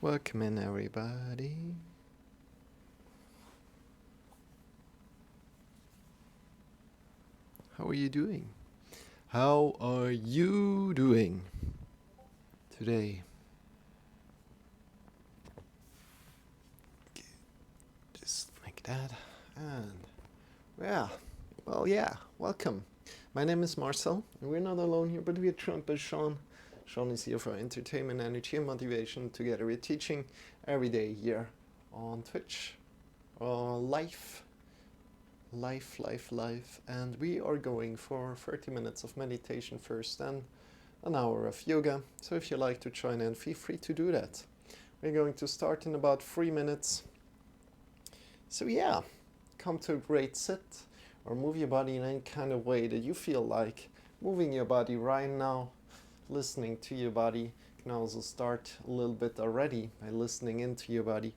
Welcome in, everybody. How are you doing? How are you doing today? Just like that. And welcome. My name is Marcel, and we're not alone here, but we're joined by Shawn. Shawn is here for entertainment, energy, and motivation. Together, we're teaching every day here on Twitch, live, and we are going for 30 minutes of meditation first, and an hour of yoga. So if you like to join in, feel free to do that. We're going to start in about 3 minutes. So come to a great sit or move your body in any kind of way that you feel like moving your body right now, listening to your body. You can also start a little bit already by listening into your body.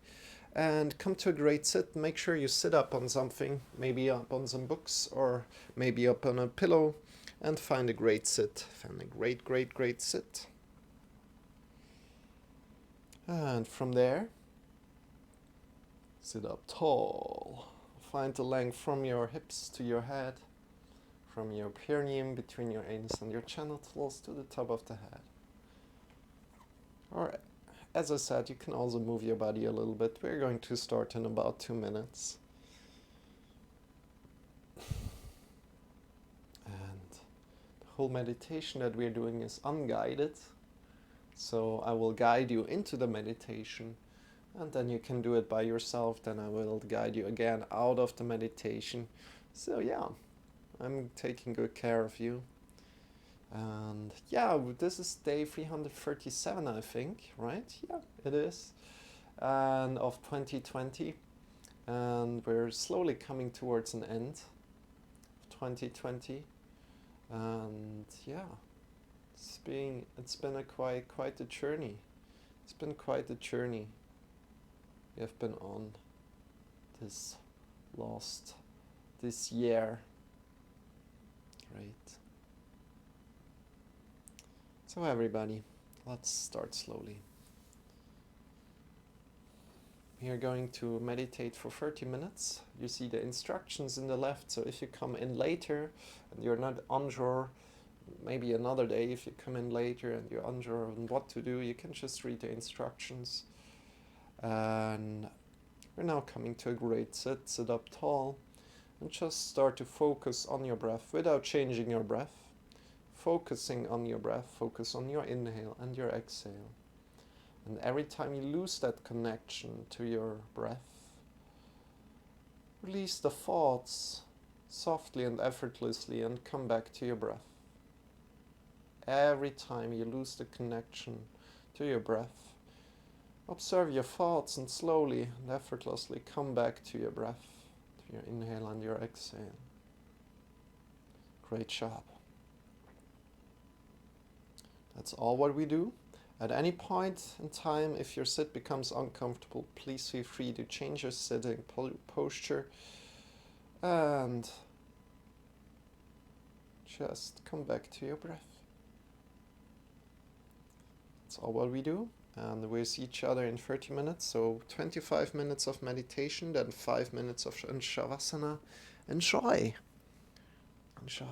And come to a great sit. Make sure you sit up on something, maybe up on some books or maybe up on a pillow, and find a great sit. Find a great sit. And from there, sit up tall. Find the length from your hips to your head, from your perineum between your anus and your genitals to the top of the head. Or, as I said, you can also move your body a little bit. We're going to start in about 2 minutes. And the whole meditation that we're doing is unguided. So I will guide you into the meditation, and then you can do it by yourself. Then I will guide you again out of the meditation. So I'm taking good care of you. And this is day 337, I think, right? Yeah, it is. And of 2020. And we're slowly coming towards an end of 2020. And it's been quite a journey. It's been quite a journey we have been on this year. Right. So everybody, let's start slowly. We are going to meditate for 30 minutes. You see the instructions in the left, so if you come in later and you're not unsure, maybe another day if you come in later and you're unsure on what to do, you can just read the instructions. And we're now coming to a great sit. Sit up tall and just start to focus on your breath without changing your breath. Focusing on your breath, focus on your inhale and your exhale. And every time you lose that connection to your breath, release the thoughts softly and effortlessly and come back to your breath. Every time you lose the connection to your breath, observe your thoughts and slowly and effortlessly come back to your breath, to your inhale and your exhale. Great job. That's all what we do. At any point in time, if your sit becomes uncomfortable, please feel free to change your sitting posture and just come back to your breath. That's all what we do. And we'll see each other in 30 minutes. So 25 minutes of meditation, then 5 minutes of Shavasana. Enjoy. Enjoy.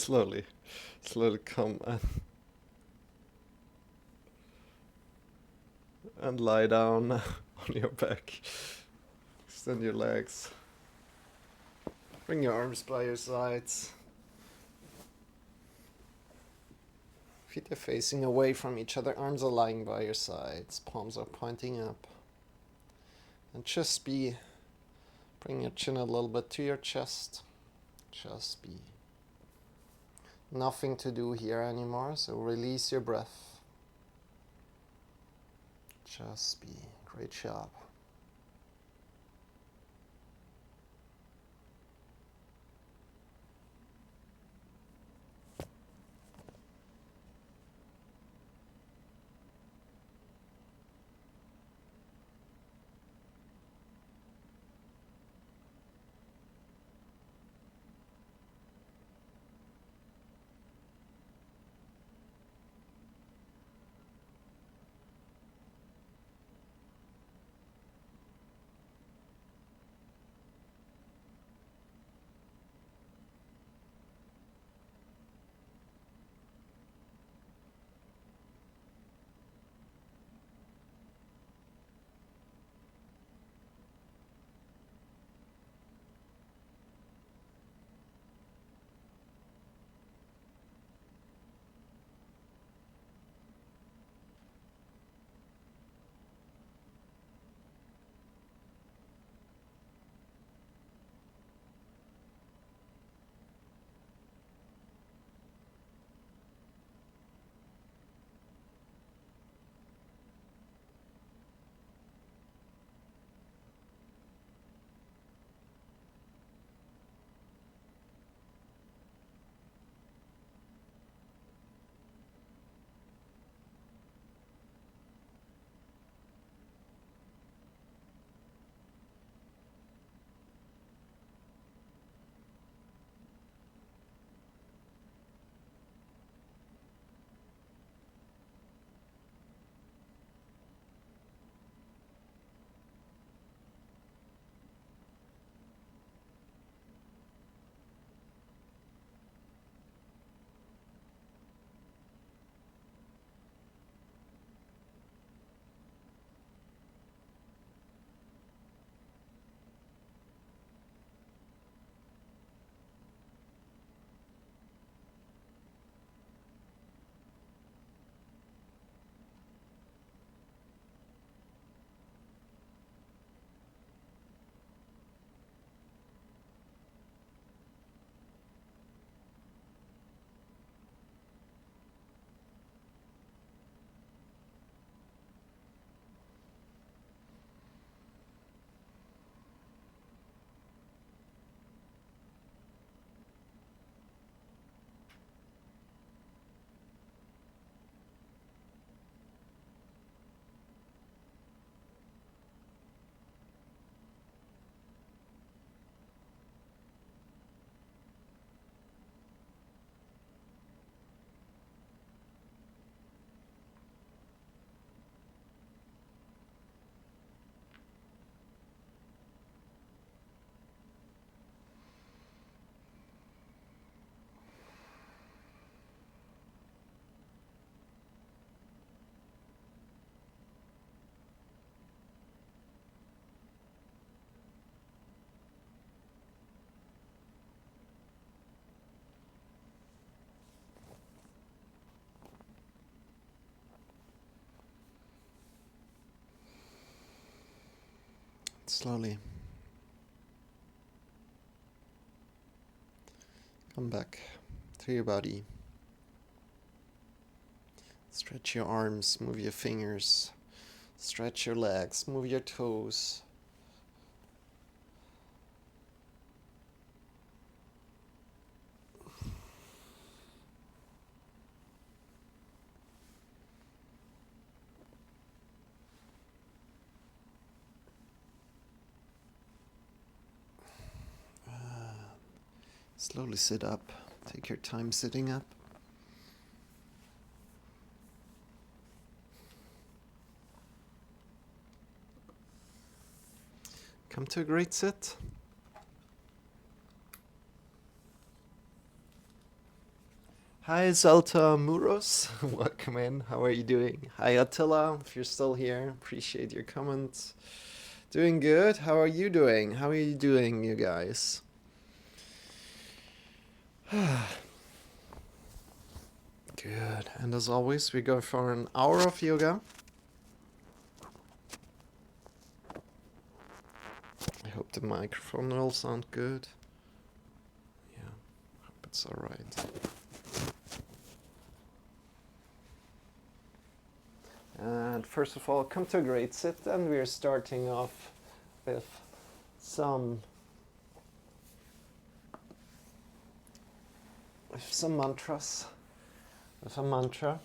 slowly, slowly come and lie down on your back. Extend your legs. Bring your arms by your sides. Feet are facing away from each other. Arms are lying by your sides. Palms are pointing up. And just be. Bring your chin a little bit to your chest. Just be. Nothing to do here anymore, so release your breath. Just be. Great job. Slowly come back to your body. Stretch your arms, move your fingers, stretch your legs, move your toes. Slowly sit up. Take your time sitting up. Come to a great sit. Hi Zalta Muros, welcome in. How are you doing? Hi Attila, if you're still here, appreciate your comments. Doing good. How are you doing? How are you doing, you guys? Good. And as always, we go for an hour of yoga. I hope the microphone will sound good. Yeah, hope it's alright. And first of all, come to a great sit, and we're starting off with some mantras. With a mantra,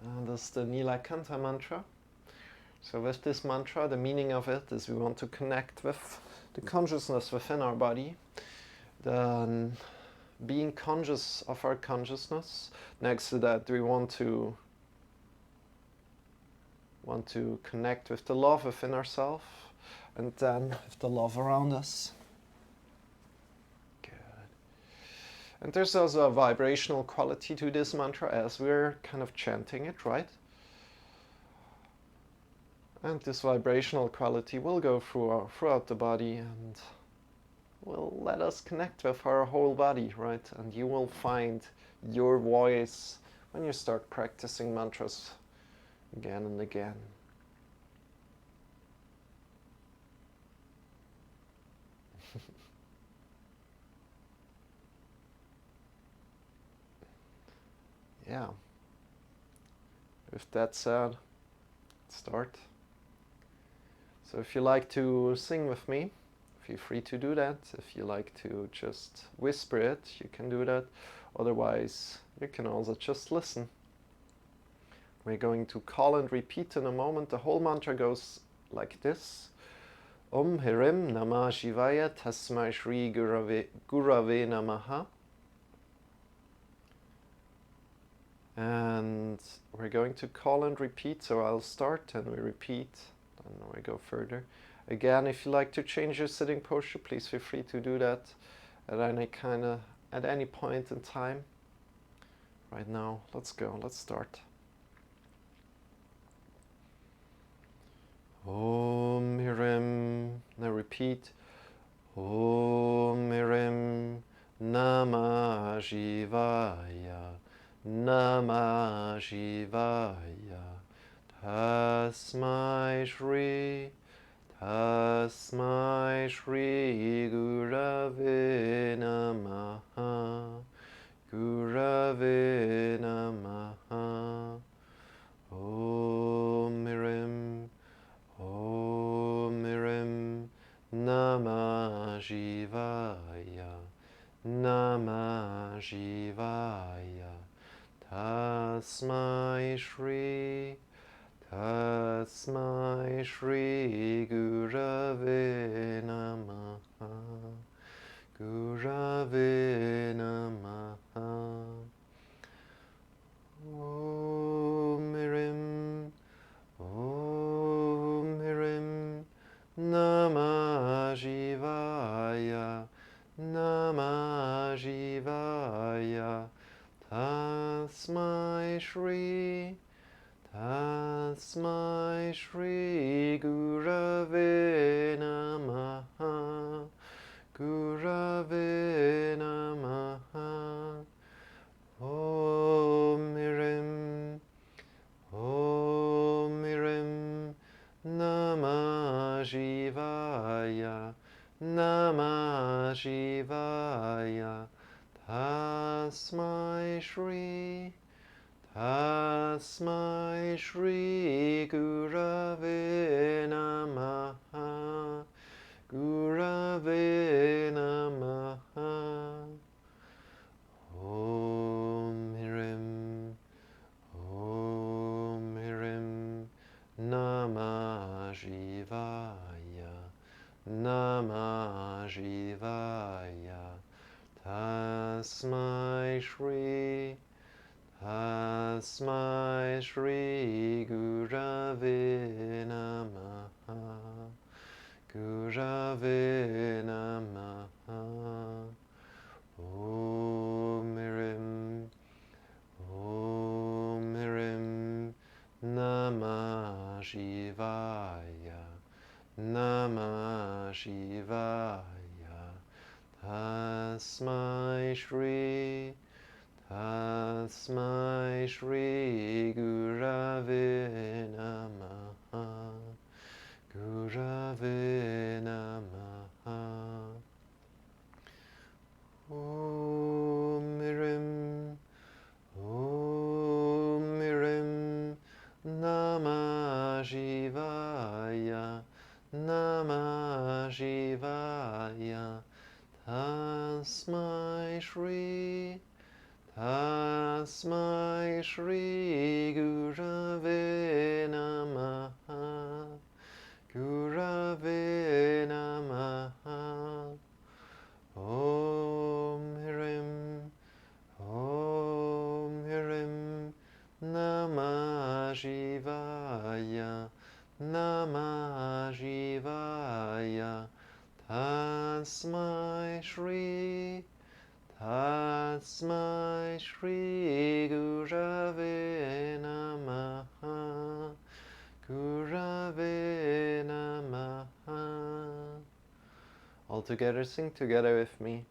and that's the Nilakanta mantra. So with this mantra, the meaning of it is we want to connect with the consciousness within our body, the being conscious of our consciousness. Next to that, we want to connect with the love within ourselves, and then with the love around us. Good. And there's also a vibrational quality to this mantra as we're kind of chanting it, right? And this vibrational quality will go throughout the body and will let us connect with our whole body, right? And you will find your voice when you start practicing mantras again and again. Yeah. With that said, let's start. So if you like to sing with me, feel free to do that. If you like to just whisper it, you can do that. Otherwise, you can also just listen. We're going to call and repeat in a moment. The whole mantra goes like this. Om Hirim Namah Shivaya Tasmai Shri Gurave Namaha. And we're going to call and repeat, so I'll start and we repeat, and we go further. Again, if you like to change your sitting posture, please feel free to do that at any point in time. Right now, let's go, let's start. Om Hirim, now repeat. Om Hirim Namah Shivaya. Namah Shivaya. Tasmai Shri Gurave Namaha. Gurave Namaha. Om Hirim Namah Shivaya. Namah Shivaya. Tasmai Shri Gurave Namaha. Gurave Namaha. Om Hirim Namah Shivaya. Namah Shivaya. Tasmai Shri Gurave Namaha. Gurave Namaha. Om Hirim Namah Shivaya. Namah Shivaya. Tasmai Shri Gurave Namaha. Gurave Namaha. Om Hirim Namah Shivaya. Namah Shivaya. Tasmai Shri Gurave Namaha. Gurave Namaha. Om Hirim Shivaya, Namah Shivaya, Tasmai Shri, Tasmai Shri Gurave Namaha, Gurave Namaha. Om Mirim, Om Mirim, Namah Shivaya, Namah Shivaya, Tasmai Shri, Tasmai Shri Gurave Namaha, Gurave Namaha. Om Hirim, Om Hirim, Namah Shivaya, Namah Shivaya, Tasmai Shri, Tasmai Shri Gurave Namaha, Gurave Namaha. All together, sing together with me.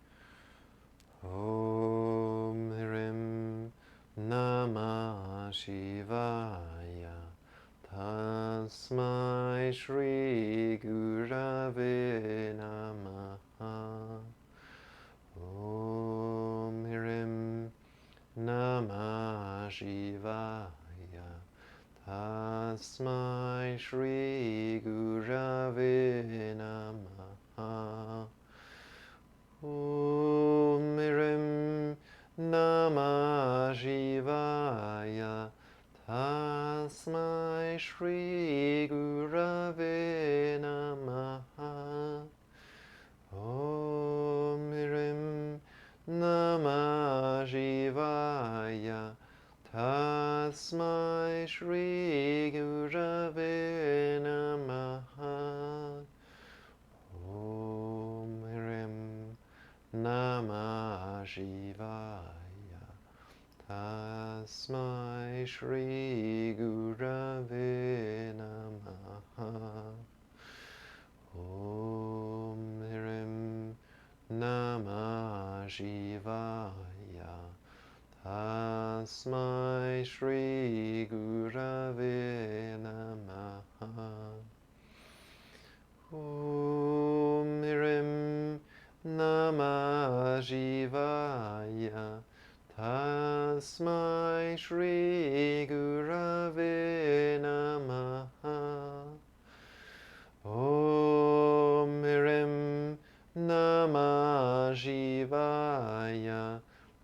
Om Hirim Namah Shivaya, Tasmai Shri Gurave Namaha. Om Hirim Namah Shivaya, Tasmai Shri Gurave Namaha. Om Hirim Namah Shivaya, Tasmai Shri Gurave Namaha. Om Hirim Namah Shivaya, Tasmai Shri Gurave Namaha. Om Hirim Namah Shivaya, Tasmai Shri Gurave Namaha. Om Hirim Namah Shivaya, Tasmai Shri Gurave Namaha. Om Hirim Namah Shivaya, Tasmai Shri Gurave Namaha. Om Hirim Namah Shivaya,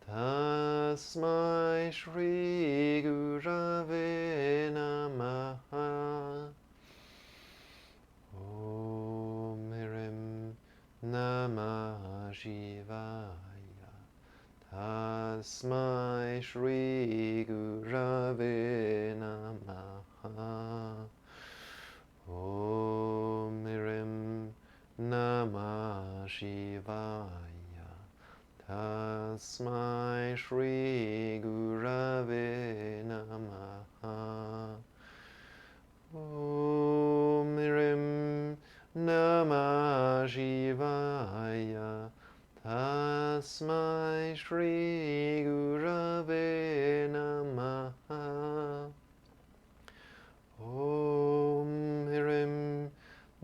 Tasmai Shri Gurave Namaha. Om Hirim Namah Shivaya, Tasmai Shri Gurave Namaha. Om Hirim Namah Shivaya, Tasmai Shri Gurave Namaha. Om Hirim Namah Shivaya, Tasmai Shri Gurave Namaha. Om Hirim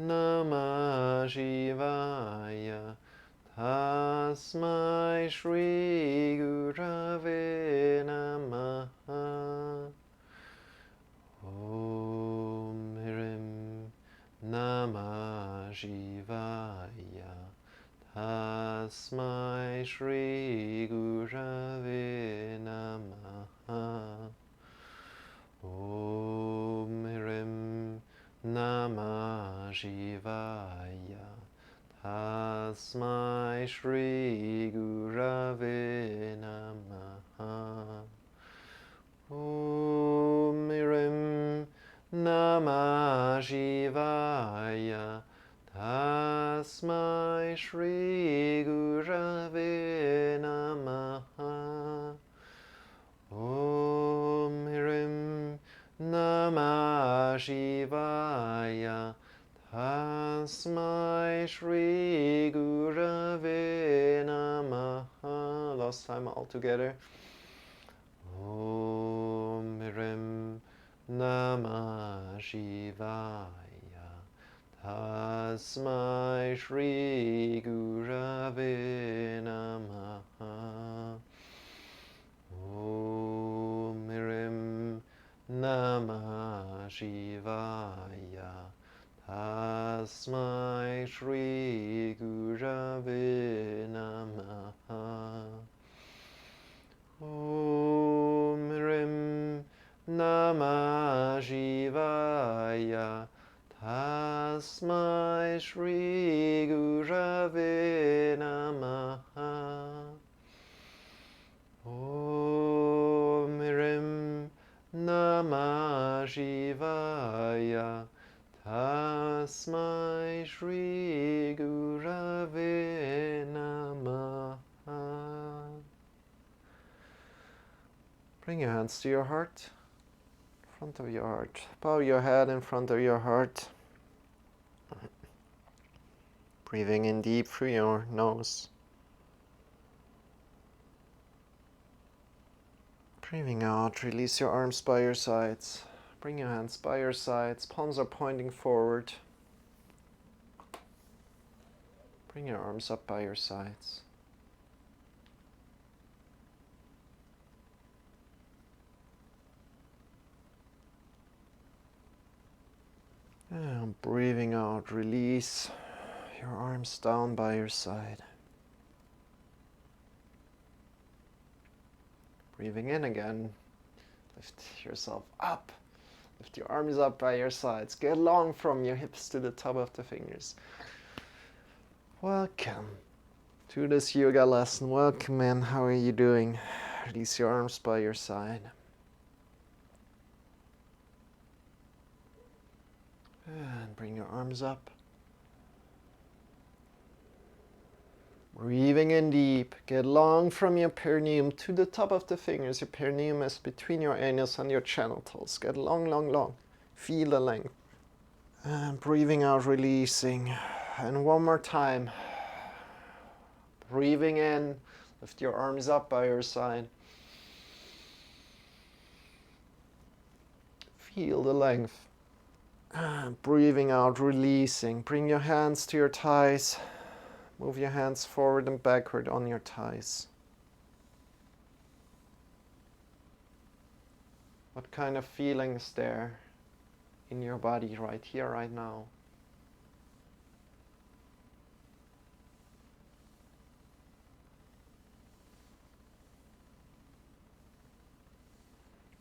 Namah Shivaya, Tasmai Shri Gurave Namaha. Om Hirim Namah Shivaya, Tasmai Shri Gurave Namaha. Om Hirim Namah Shivaya, Tasmai Shri Gurave Namaha. Om Hirim Namah Shivaya, Tasmai Shri Gurave Namaha. Om Hirim Namah Shivaya. Tasmai Shri Gurave Namaha. Last time all together. Om Rim Namah Shivaya. Tasmai Shri Gurave Namaha. Om Rim Namah Shivaya. Tasmai Shri Gurave Namaha. Om Rim Namah Shivaya. Tasmai Shri Gurave Namaha. Om Rim Namah Shivaya. Tasmai Shri Gurave Namaha. Bring your hands to your heart, in front of your heart. Bow your head in front of your heart. Breathing in deep through your nose. Breathing out, release your arms by your sides. Bring your hands by your sides, palms are pointing forward. Bring your arms up by your sides. And breathing out, release your arms down by your side. Breathing in again, lift yourself up. Lift your arms up by your sides. Get long from your hips to the top of the fingers. Welcome to this yoga lesson. Welcome in. How are you doing? Release your arms by your side. And bring your arms up. Breathing in deep. Get long from your perineum to the top of the fingers. Your perineum is between your anus and your genitals. Get long, long, long. Feel the length. And breathing out, releasing. And one more time. Breathing in. Lift your arms up by your side. Feel the length. And breathing out, releasing. Bring your hands to your thighs. Move your hands forward and backward on your thighs. What kind of feeling is there in your body right here, right now?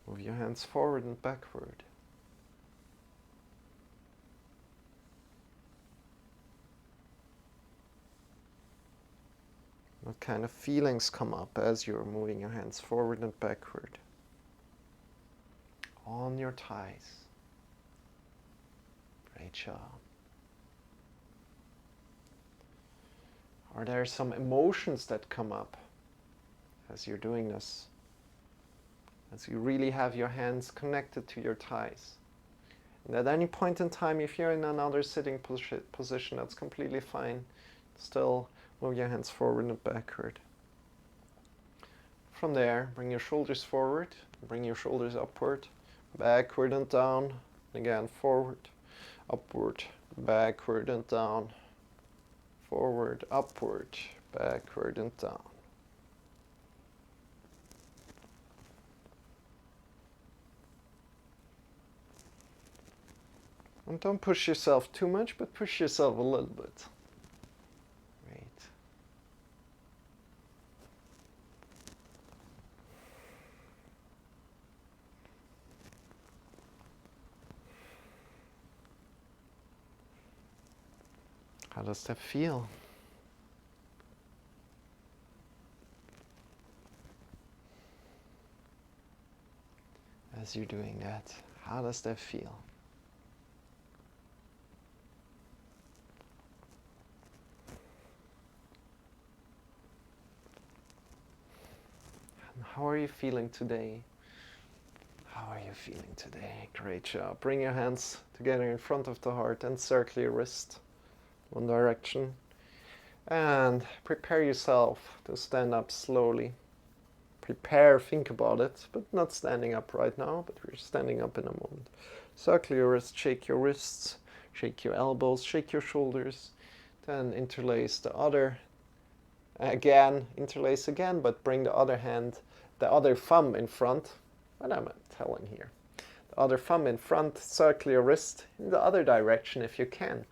Move your hands forward and backward. What kind of feelings come up as you're moving your hands forward and backward on your thighs? Great job. Are there some emotions that come up as you're doing this? As you really have your hands connected to your thighs. And at any point in time, if you're in another sitting position, that's completely fine. Still move your hands forward and backward. From there, bring your shoulders forward, bring your shoulders upward, backward and down, again forward, upward, backward and down, forward, upward, backward and down. And don't push yourself too much, but push yourself a little bit. Great. How does that feel? As you're doing that, how does that feel? And how are you feeling today? How are you feeling today? Great job. Bring your hands together in front of the heart and circle your wrist one direction. And prepare yourself to stand up slowly. Prepare, think about it, but not standing up right now, but we're standing up in a moment. Circle your wrists, shake your wrists, shake your elbows, shake your shoulders. Then interlace the other. Again, interlace again, but bring the other hand, the other thumb in front. What am I telling here? The other thumb in front, circle your wrist in the other direction if you can.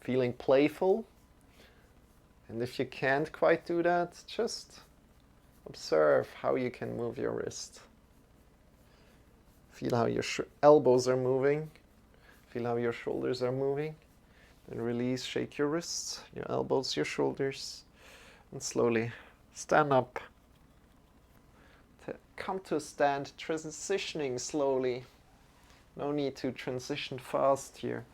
Feeling playful. And if you can't quite do that, just observe how you can move your wrist. Feel how your elbows are moving. Feel how your shoulders are moving. Then release, shake your wrists, your elbows, your shoulders. And slowly stand up. Come to a stand, transitioning slowly. No need to transition fast here.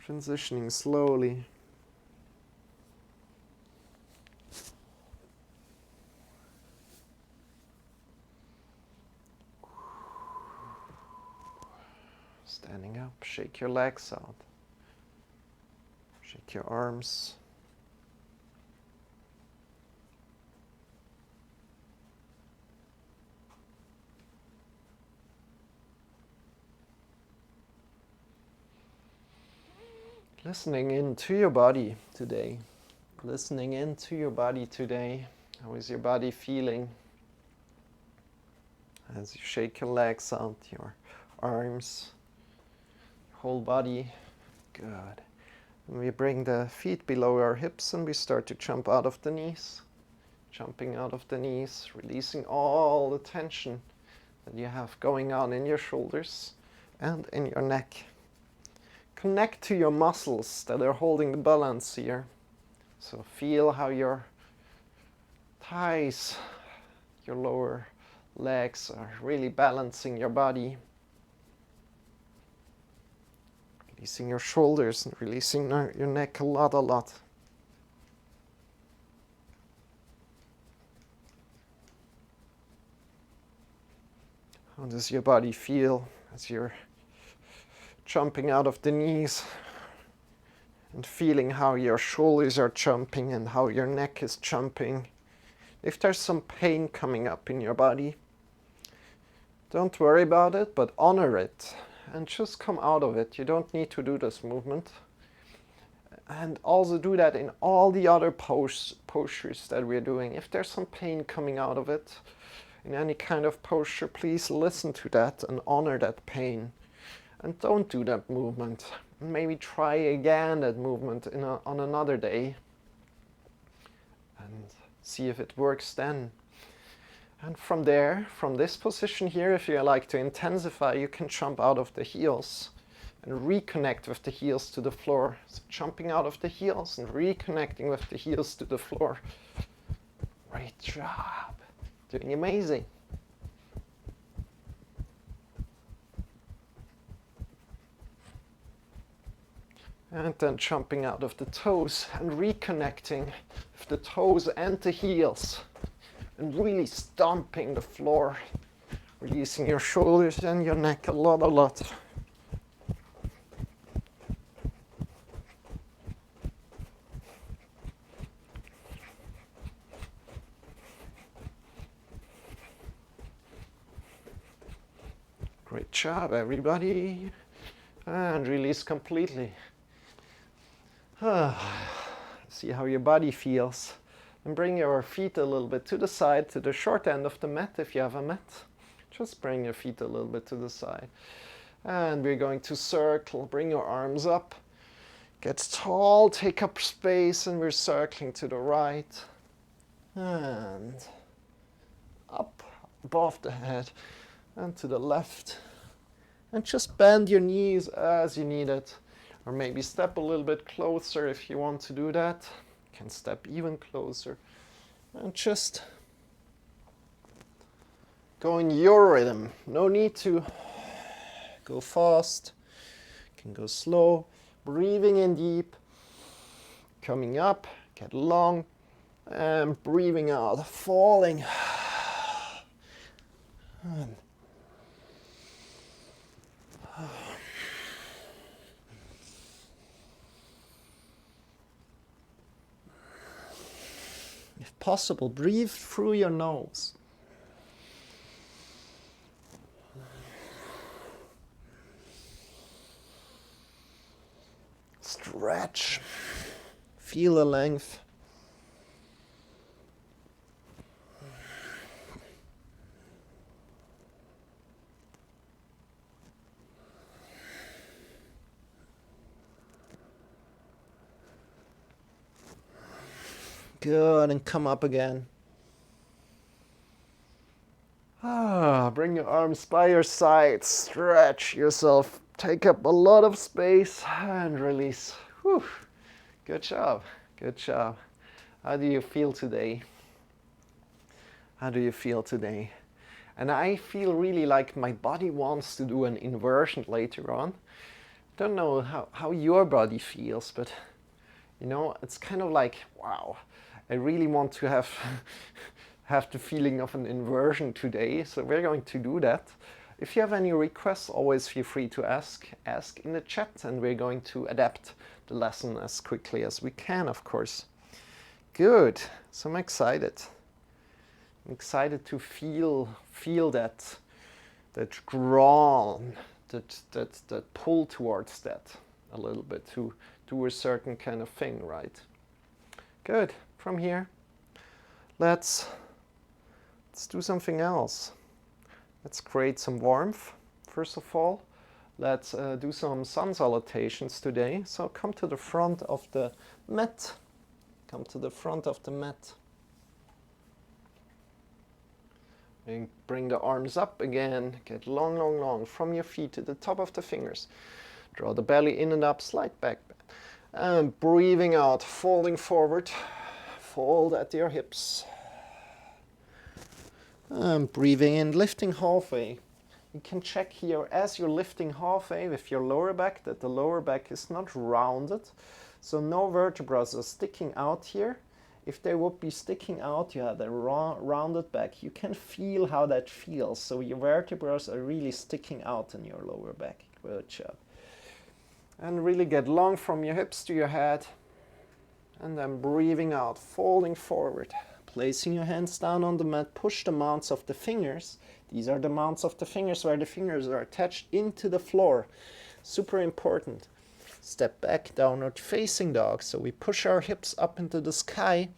Transitioning slowly. Standing up, shake your legs out. Shake your arms. Listening into your body today. Listening into your body today. How is your body feeling? As you shake your legs out, your arms, your whole body. Good. And we bring the feet below our hips and we start to jump out of the knees. Jumping out of the knees, releasing all the tension that you have going on in your shoulders and in your neck. Connect to your muscles that are holding the balance here. So feel how your thighs, your lower legs are really balancing your body. Releasing your shoulders and releasing your neck a lot. How does your body feel as you're jumping out of the knees and feeling how your shoulders are jumping and how your neck is jumping? If there's some pain coming up in your body, don't worry about it, but honor it and just come out of it. You don't need to do this movement. And also do that in all the other postures that we're doing. If there's some pain coming out of it, in any kind of posture, please listen to that and honor that pain. And don't do that movement. Maybe try again that movement on another day. And see if it works then. And from there, from this position here, if you like to intensify, you can jump out of the heels and reconnect with the heels to the floor. So jumping out of the heels and reconnecting with the heels to the floor. Great job. Doing amazing. And then jumping out of the toes and reconnecting with the toes and the heels. And really stomping the floor. Releasing your shoulders and your neck a lot. Great job, everybody. And release completely. See how your body feels. And bring your feet a little bit to the side, to the short end of the mat if you have a mat. Just bring your feet a little bit to the side. And we're going to circle. Bring your arms up. Get tall, take up space, and we're circling to the right. And up above the head. And to the left. And just bend your knees as you need it. Or maybe step a little bit closer if you want to do that. You can step even closer. And just go in your rhythm. No need to go fast. You can go slow. Breathing in deep. Coming up. Get long. And breathing out, falling. And if possible, breathe through your nose. Stretch. Feel the length. Good, and come up again. Bring your arms by your sides, stretch yourself, take up a lot of space and release. Whew. Good job, good job. How do you feel today? How do you feel today? And I feel really like my body wants to do an inversion later on. Don't know how your body feels, but you know, it's kind of like, wow, I really want to have have the feeling of an inversion today, so we're going to do that. If you have any requests, always feel free to ask in the chat, and we're going to adapt the lesson as quickly as we can, of course. Good, so I'm excited. I'm excited to feel that drawn, that pull towards that a little bit, to do a certain kind of thing, right? Good, from here, let's do something else. Let's create some warmth, first of all. Let's do some sun salutations today. So come to the front of the mat. Come to the front of the mat. And bring the arms up again. Get long, long, long from your feet to the top of the fingers. Draw the belly in and up, slide back. And breathing out, folding forward. Fold at your hips. And breathing in, lifting halfway. You can check here as you're lifting halfway with your lower back that the lower back is not rounded. So no vertebrae are sticking out here. If they would be sticking out, you have a rounded back. You can feel how that feels. So your vertebrae are really sticking out in your lower back. Good job. And really get long from your hips to your head. And then breathing out, folding forward. Placing your hands down on the mat, push the mounts of the fingers. These are the mounts of the fingers where the fingers are attached into the floor. Super important. Step back, downward facing dog. So we push our hips up into the sky.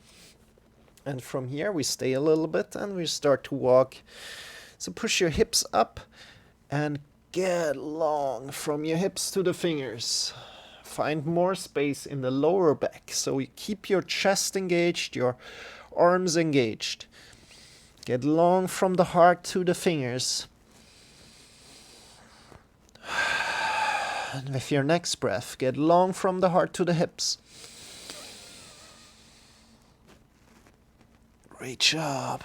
And from here we stay a little bit and we start to walk. So push your hips up and get long from your hips to the fingers. Find more space in the lower back. So you keep your chest engaged, your arms engaged. Get long from the heart to the fingers. And with your next breath, get long from the heart to the hips. Great job.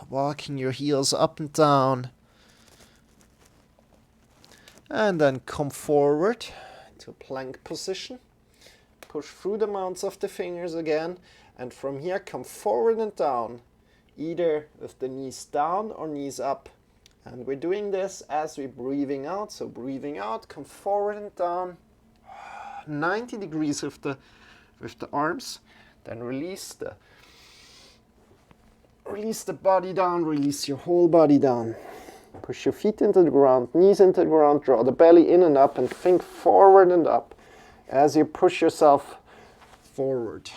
Walking your heels up and down. And then come forward to plank position. Push through the mounts of the fingers again. And from here, come forward and down, either with the knees down or knees up. And we're doing this as we're breathing out. So breathing out, come forward and down, 90 degrees with the arms. Then release the body down, release your whole body down. Push your feet into the ground, knees into the ground, draw the belly in and up, and think forward and up as you push yourself forward.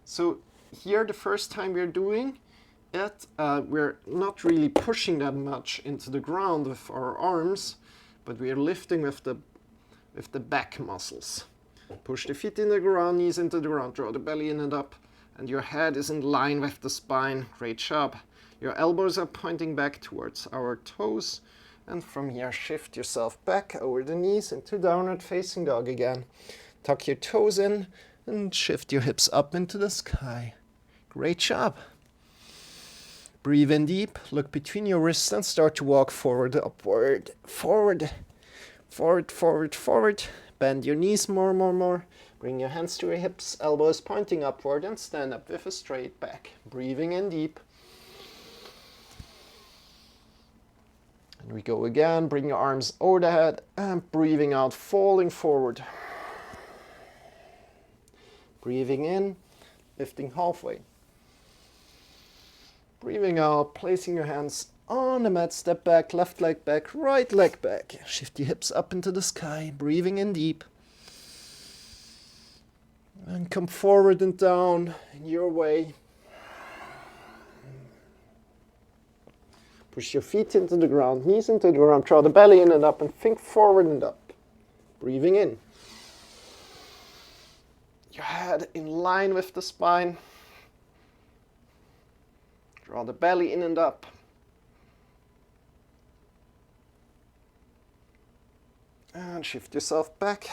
So here, the first time we're doing it, we're not really pushing that much into the ground with our arms, but we are lifting with the back muscles. Push the feet in the ground, knees into the ground, draw the belly in and up, and your head is in line with the spine. Great job. Your elbows are pointing back towards our toes, and from here shift yourself back over the knees into downward facing dog again. Tuck your toes in and shift your hips up into the sky. Great job. Breathe in deep, look between your wrists and start to walk forward, upward, forward, forward, forward, forward. Bend your knees more. Bring your hands to your hips, elbows pointing upward, and stand up with a straight back. Breathing in deep. And we go again. Bring your arms over the head and breathing out, falling forward. Breathing in, lifting halfway. Breathing out, placing your hands on the mat, step back, left leg back, right leg back. Shift your hips up into the sky, breathing in deep. And come forward and down in your way. Push your feet into the ground, knees into the ground, draw the belly in and up and think forward and up. Breathing in. Your head in line with the spine. Draw the belly in and up. And shift yourself back.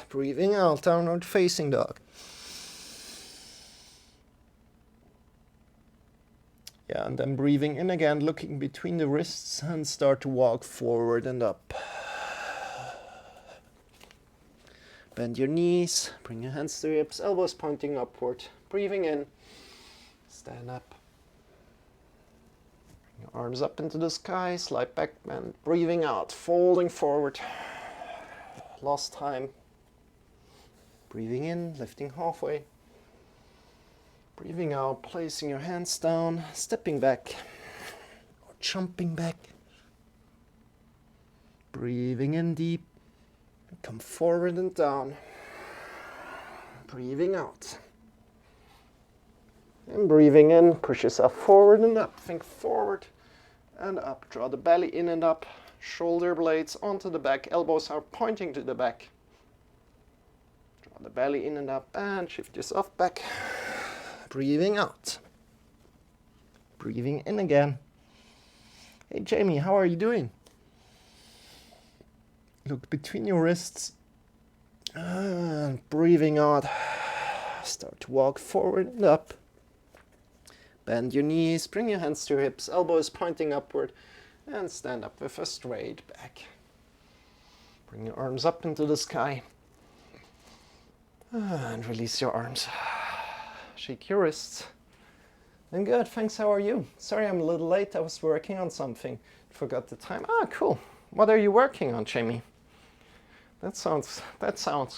Breathing out, downward facing dog. Yeah, and then breathing in again, looking between the wrists and start to walk forward and up. Bend your knees, bring your hands to your hips, elbows pointing upward. Breathing in, stand up. Bring your arms up into the sky, slide back, and breathing out, folding forward. Last time. Breathing in, lifting halfway. Breathing out, placing your hands down, stepping back or jumping back. Breathing in deep. Come forward and down. Breathing out. And breathing in, push yourself forward and up. Think forward and up. Draw the belly in and up. Shoulder blades onto the back. Elbows are pointing to the back. Draw the belly in and up and shift yourself back. Breathing out. Breathing in again. Hey Jamie, how are you doing? Look between your wrists and breathing out. Start to walk forward and up. Bend your knees, bring your hands to your hips, elbows pointing upward, and stand up with a straight back. Bring your arms up into the sky and release your arms. Shake your wrists. And good, thanks, how are you? Sorry I'm a little late, I was working on something. Forgot the time. Ah, cool. What are you working on, Jamie? That sounds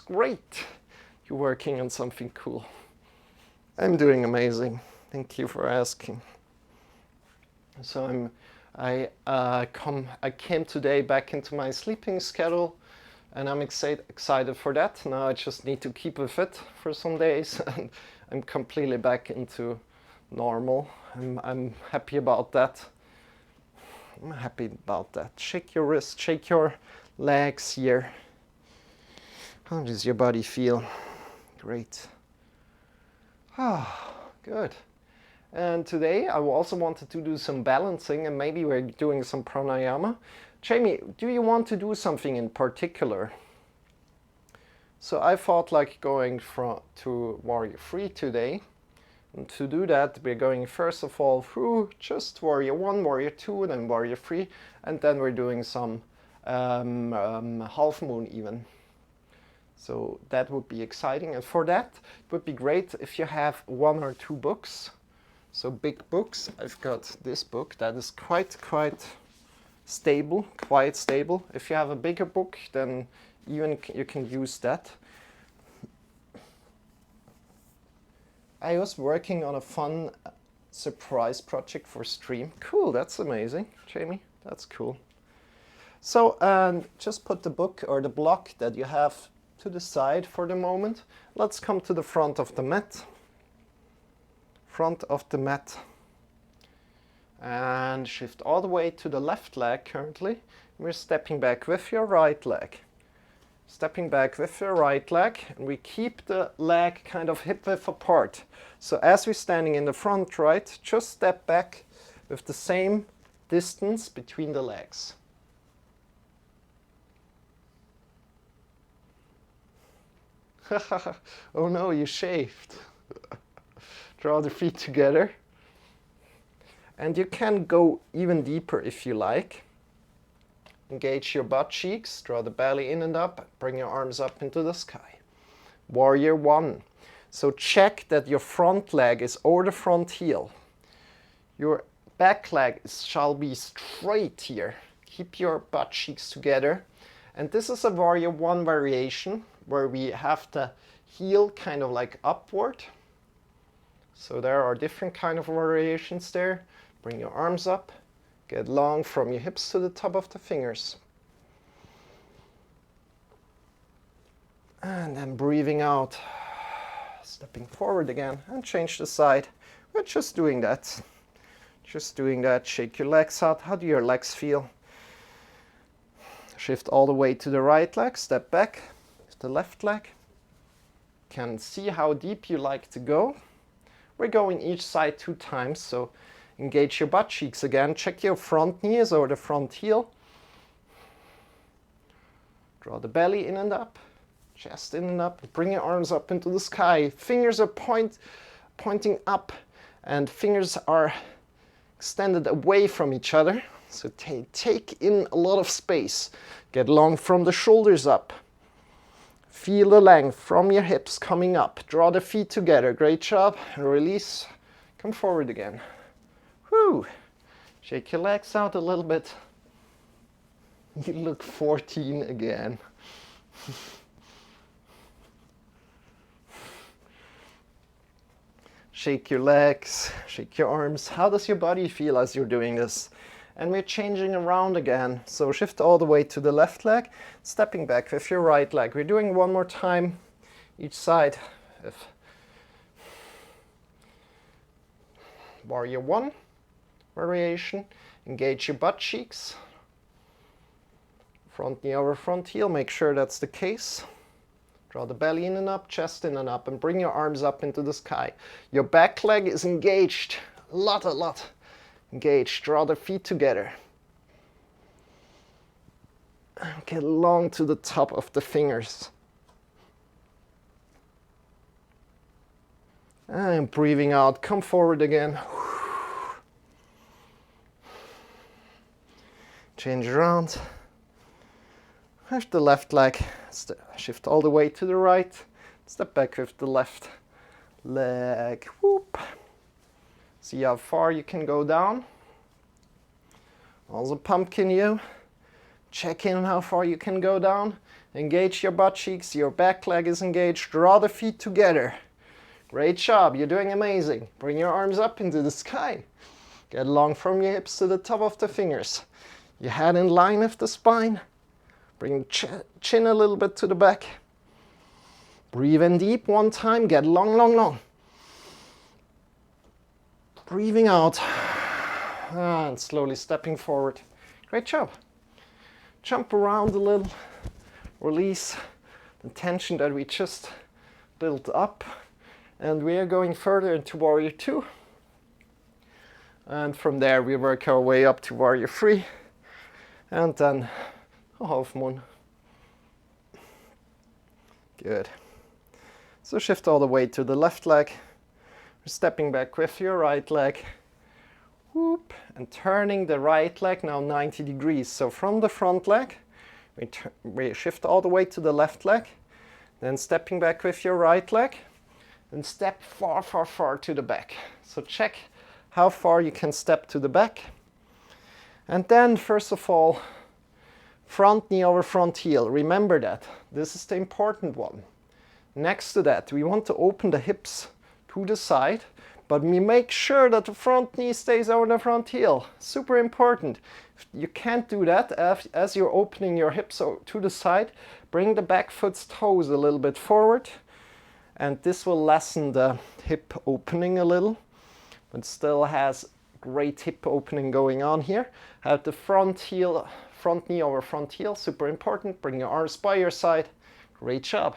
great. You're working on something cool. I'm doing amazing. Thank you for asking. So I came today back into my sleeping schedule, and I'm excited for that. Now I just need to keep with it for some days, and I'm completely back into normal. I'm happy about that. I'm happy about that. Shake your wrist, shake your legs here. How does your body feel? Great. Ah, good. And today I also wanted to do some balancing, and maybe we're doing some pranayama. Jamie, do you want to do something in particular? So I thought like going to Warrior 3 today. And to do that, we're going first of all through just Warrior 1, Warrior 2, then Warrior 3, and then we're doing some half moon even. So that would be exciting, and for that, it would be great if you have 1 or 2 books. So big books. I've got this book that is quite stable, quite stable. If you have a bigger book, then even you can use that. I was working on a fun surprise project for stream. Cool, that's amazing, Jamie. That's cool. So just put the book or the block that you have to the side for the moment. Let's come to the front of the mat. Front of the mat. And shift all the way to the left leg currently. We're stepping back with your right leg. Stepping back with your right leg, and we keep the leg kind of hip width apart. So as we're standing in the front, right, just step back with the same distance between the legs. Oh no, you shaved. Draw the feet together. And you can go even deeper if you like. Engage your butt cheeks, draw the belly in and up, bring your arms up into the sky. Warrior one. So check that your front leg is over the front heel. Your back leg shall be straight here. Keep your butt cheeks together. And this is a warrior one variation where we have the heel kind of like upward. So there are different kind of variations there. Bring your arms up. Get long from your hips to the top of the fingers. And then breathing out. Stepping forward again and change the side. We're just doing that. Just doing that. Shake your legs out. How do your legs feel? Shift all the way to the right leg. Step back. The left leg. Can see how deep you like to go. We're going each side 2 times. So engage your butt cheeks again. Check your front knees or the front heel. Draw the belly in and up. Chest in and up. Bring your arms up into the sky. Fingers are pointing up and fingers are extended away from each other. So take in a lot of space. Get long from the shoulders up. Feel the length from your hips coming up. Draw the feet together. Great job. And release. Come forward again. Whew. Shake your legs out a little bit. You look 14 again. Shake your legs, shake your arms. How does your body feel as you're doing this? And we're changing around again. So shift all the way to the left leg, stepping back with your right leg. We're doing one more time each side. Warrior one variation. Engage your butt cheeks. Front knee over front heel, make sure that's the case. Draw the belly in and up, chest in and up, and bring your arms up into the sky. Your back leg is engaged, a lot engaged. Draw the feet together. Get long to the top of the fingers. And breathing out, come forward again. Change around. With the left leg, shift all the way to the right. Step back with the left leg. Whoop. See how far you can go down. Also pumpkin you. Check in how far you can go down. Engage your butt cheeks. Your back leg is engaged. Draw the feet together. Great job. You're doing amazing. Bring your arms up into the sky. Get long from your hips to the top of the fingers. Your head in line with the spine. Bring the chin a little bit to the back. Breathe in deep one time. Get long. Breathing out. And slowly stepping forward. Great job. Jump around a little. Release the tension that we just built up. And we are going further into Warrior 2. And from there we work our way up to Warrior 3. And then a half moon. Good. So shift all the way to the left leg. We're stepping back with your right leg. Whoop. And turning the right leg now 90 degrees. So from the front leg, we shift all the way to the left leg. Then stepping back with your right leg. And step far to the back. So check how far you can step to the back. And then first of all, front knee over front heel. Remember that. This is the important one. Next to that, we want to open the hips to the side, but we make sure that the front knee stays over the front heel. Super important. You can't do that as you're opening your hips to the side. Bring the back foot's toes a little bit forward, and this will lessen the hip opening a little, but still has great hip opening going on here. Have the front knee over front heel, super important. Bring your arms by your side. Great job.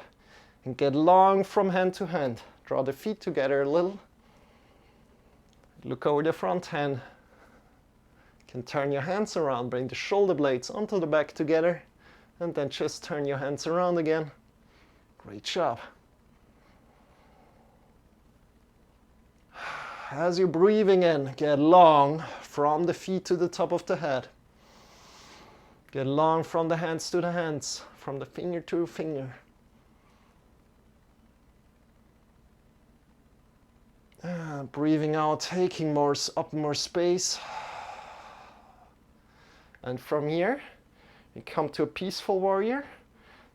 And get long from hand to hand. Draw the feet together a little. Look over the front hand. You can turn your hands around. Bring the shoulder blades onto the back together. And then just turn your hands around again. Great job. As you're breathing in, get long from the feet to the top of the head. Get long from the hands to the hands, from the finger to finger. And breathing out, taking up more space. And from here, we come to a peaceful warrior.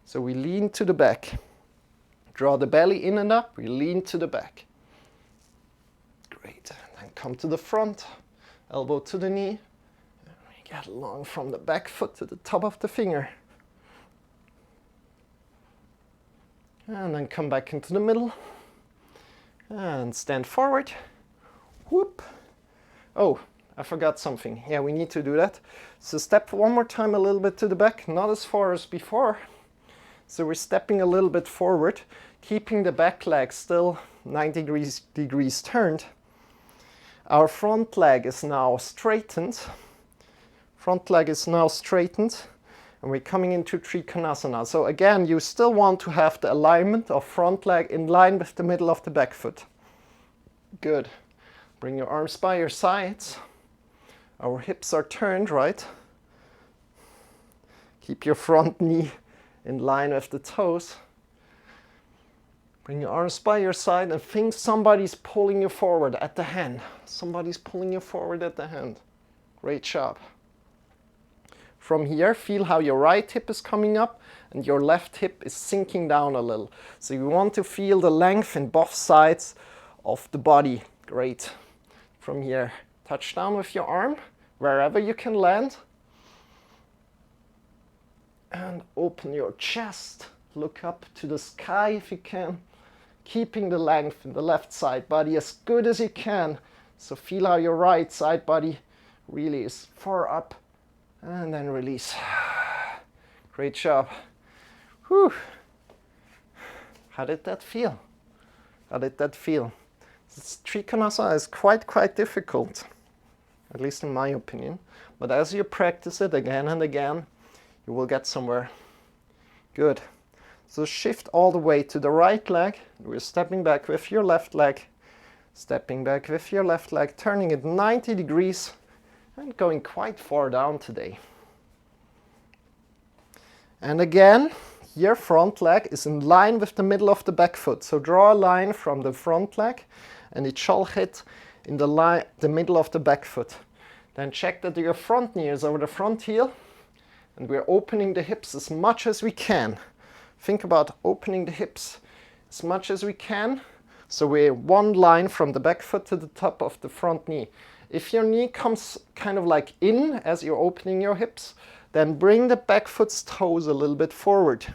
So we lean to the back. Draw the belly in and up, we lean to the back. Great. And then come to the front, elbow to the knee. And we get long from the back foot to the top of the finger. And then come back into the middle. And stand forward. Whoop. Oh, I forgot something. Yeah, we need to do that. So step one more time a little bit to the back, not as far as before. So we're stepping a little bit forward, keeping the back leg still 90 degrees turned. Our front leg is now straightened. Front leg is now straightened. And we're coming into Trikonasana. So again, you still want to have the alignment of front leg in line with the middle of the back foot. Good. Bring your arms by your sides. Our hips are turned, right? Keep your front knee in line with the toes. Bring your arms by your side and think somebody's pulling you forward at the hand. Somebody's pulling you forward at the hand. Great job. From here, feel how your right hip is coming up and your left hip is sinking down a little. So you want to feel the length in both sides of the body. Great. From here, touch down with your arm, wherever you can land. And open your chest. Look up to the sky if you can. Keeping the length in the left side body as good as you can. So feel how your right side body really is far up. And then release. Great job. Whew. How did that feel? How did that feel? This Trikonasana is quite difficult, at least in my opinion. But as you practice it again and again, you will get somewhere. Good. So shift all the way to the right leg. We're stepping back with your left leg. Stepping back with your left leg, turning it 90 degrees. And going quite far down today. And again, your front leg is in line with the middle of the back foot. So draw a line from the front leg and it shall hit in the middle of the back foot. Then check that your front knee is over the front heel and we're opening the hips as much as we can. Think about opening the hips as much as we can. So we're one line from the back foot to the top of the front knee. If your knee comes kind of like in as you're opening your hips, then bring the back foot's toes a little bit forward.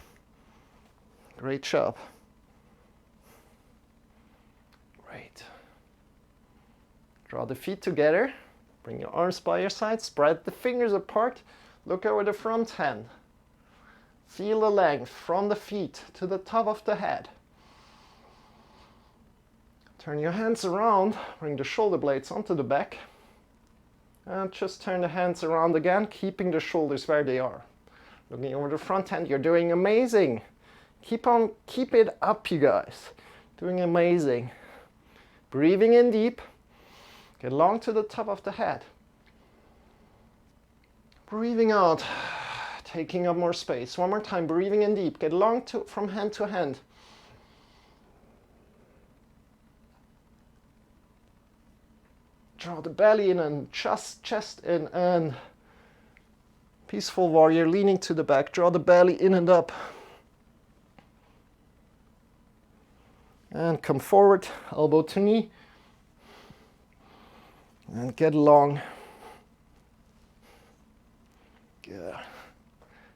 Great job. Great. Draw the feet together. Bring your arms by your side. Spread the fingers apart. Look over the front hand. Feel the length from the feet to the top of the head. Turn your hands around, bring the shoulder blades onto the back. And just turn the hands around again, keeping the shoulders where they are. Looking over the front hand, you're doing amazing. Keep it up, you guys. Doing amazing. Breathing in deep. Get long to the top of the head. Breathing out, taking up more space. One more time, breathing in deep. Get long from hand to hand. Draw the belly in and chest in and peaceful warrior leaning to the back. Draw the belly in and up. And come forward, elbow to knee. And get long. Good.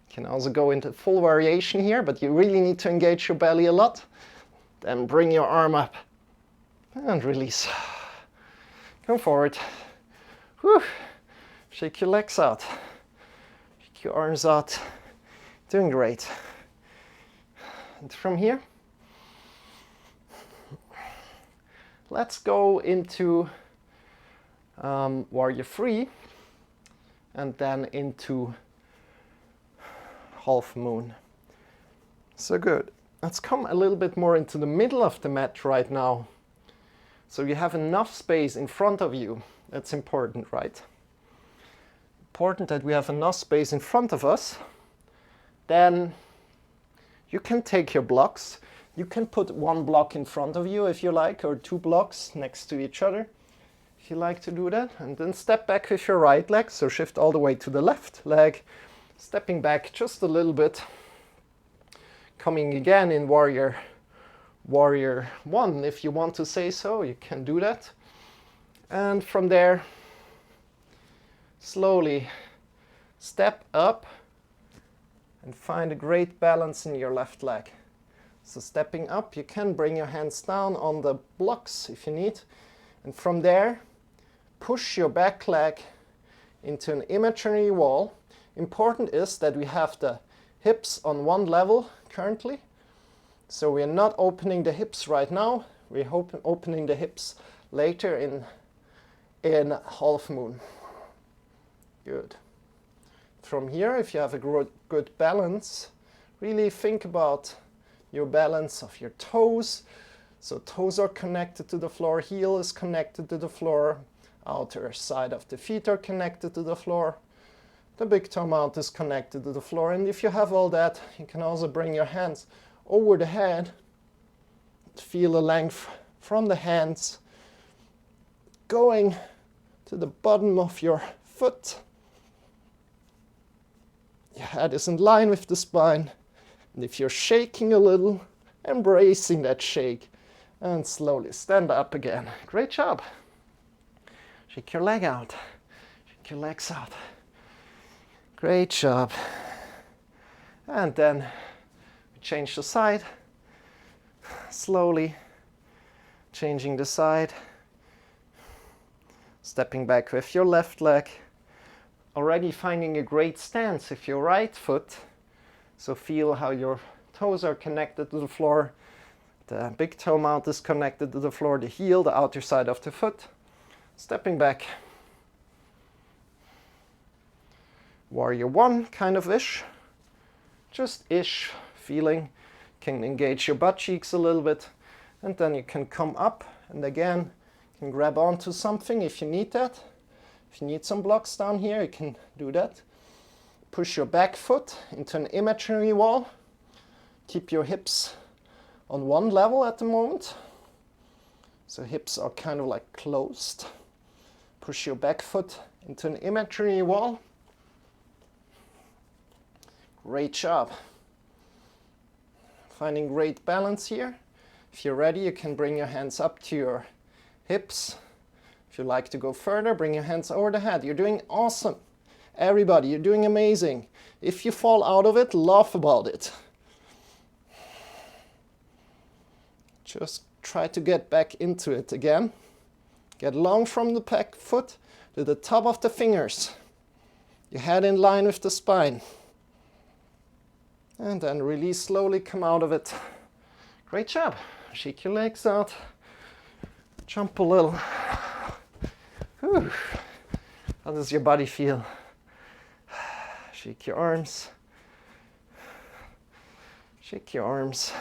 Can also go into full variation here, but you really need to engage your belly a lot. Then bring your arm up and release. Come forward. Whew. Shake your legs out. Shake your arms out. Doing great. And from here, let's go into warrior three and then into half moon. So good. Let's come a little bit more into the middle of the mat right now. So you have enough space in front of you. That's important, right? Important that we have enough space in front of us. Then you can take your blocks. You can put one block in front of you if you like, or two blocks next to each other if you like to do that. And then step back with your right leg, so shift all the way to the left leg, stepping back just a little bit, coming again in warrior one, if you want to say so, you can do that. And from there, slowly step up and find a great balance in your left leg. So stepping up, you can bring your hands down on the blocks if you need. And from there, push your back leg into an imaginary wall. Important is that we have the hips on one level currently. So we are not opening the hips right now. We're opening the hips later in half moon. Good. From here, if you have a good balance, really think about your balance of your toes. So toes are connected to the floor, heel is connected to the floor, outer side of the feet are connected to the floor, the big toe mount is connected to the floor. And if you have all that, you can also bring your hands over the head, feel the length from the hands going to the bottom of your foot. Your head is in line with the spine. And if you're shaking a little, embracing that shake and slowly stand up again. Great job. Shake your leg out. Shake your legs out. Great job. And then we change the side. Slowly changing the side. Stepping back with your left leg. Already finding a great stance with your right foot. So feel how your toes are connected to the floor. The big toe mount is connected to the floor, the heel, the outer side of the foot. Stepping back. Warrior one, kind of ish. Just ish feeling. Can engage your butt cheeks a little bit. And then you can come up and again, you can grab onto something if you need that. If you need some blocks down here, you can do that. Push your back foot into an imaginary wall. Keep your hips on one level at the moment. So hips are kind of like closed. Push your back foot into an imaginary wall. Great job. Finding great balance here. If you're ready, you can bring your hands up to your hips. If you like to go further, bring your hands over the head. You're doing awesome. Everybody, you're doing amazing. If you fall out of it, laugh about it. Just try to get back into it again. Get long from the back foot to the top of the fingers. Your head in line with the spine. And then release slowly, come out of it. Great job. Shake your legs out. Jump a little. Whew. How does your body feel? Shake your arms. Shake your arms.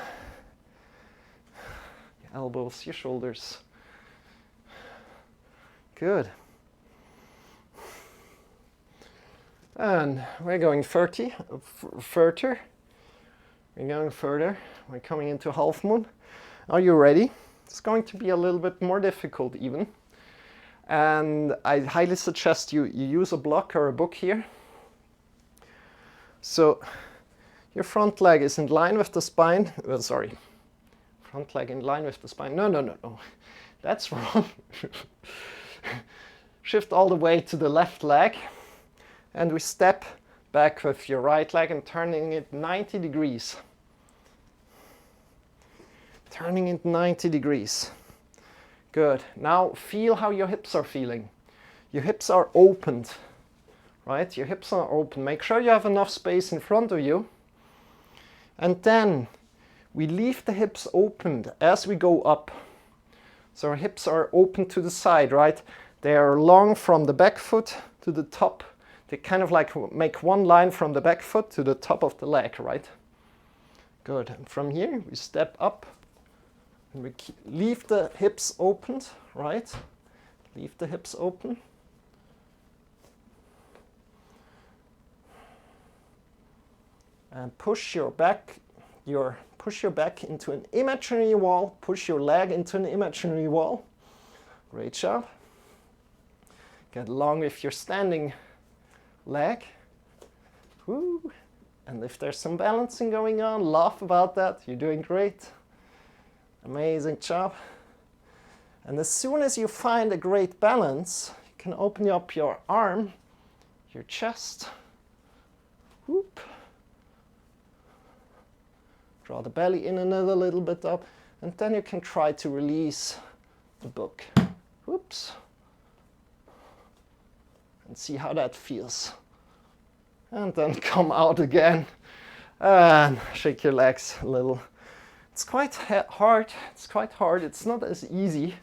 Your elbows, your shoulders. Good. And we're going further. We're going further. We're coming into half moon. Are you ready? It's going to be a little bit more difficult even. And I highly suggest you use a block or a book here. So your front leg is in line with the spine. Front leg in line with the spine. No. That's wrong. Shift all the way to the left leg. And we step back with your right leg and turning it 90 degrees. Turning it 90 degrees. Good. Now feel how your hips are feeling. Your hips are opened. Right? Your hips are open. Make sure you have enough space in front of you. And then we leave the hips opened as we go up. So our hips are open to the side, right? They are long from the back foot to the top. They kind of like make one line from the back foot to the top of the leg, right? Good. And from here we step up and we leave the hips opened, right? Leave the hips open. And push your back push your back into an imaginary wall, push your leg into an imaginary wall. Great job. Get long with your standing leg. Woo. And if there's some balancing going on, laugh about that. You're doing great. Amazing job. And as soon as you find a great balance, you can open up your arm, your chest. Whoop. Draw the belly in another little bit up, and then you can try to release the book. Whoops. And see how that feels. And then come out again and shake your legs a little. It's quite hard. It's not as easy.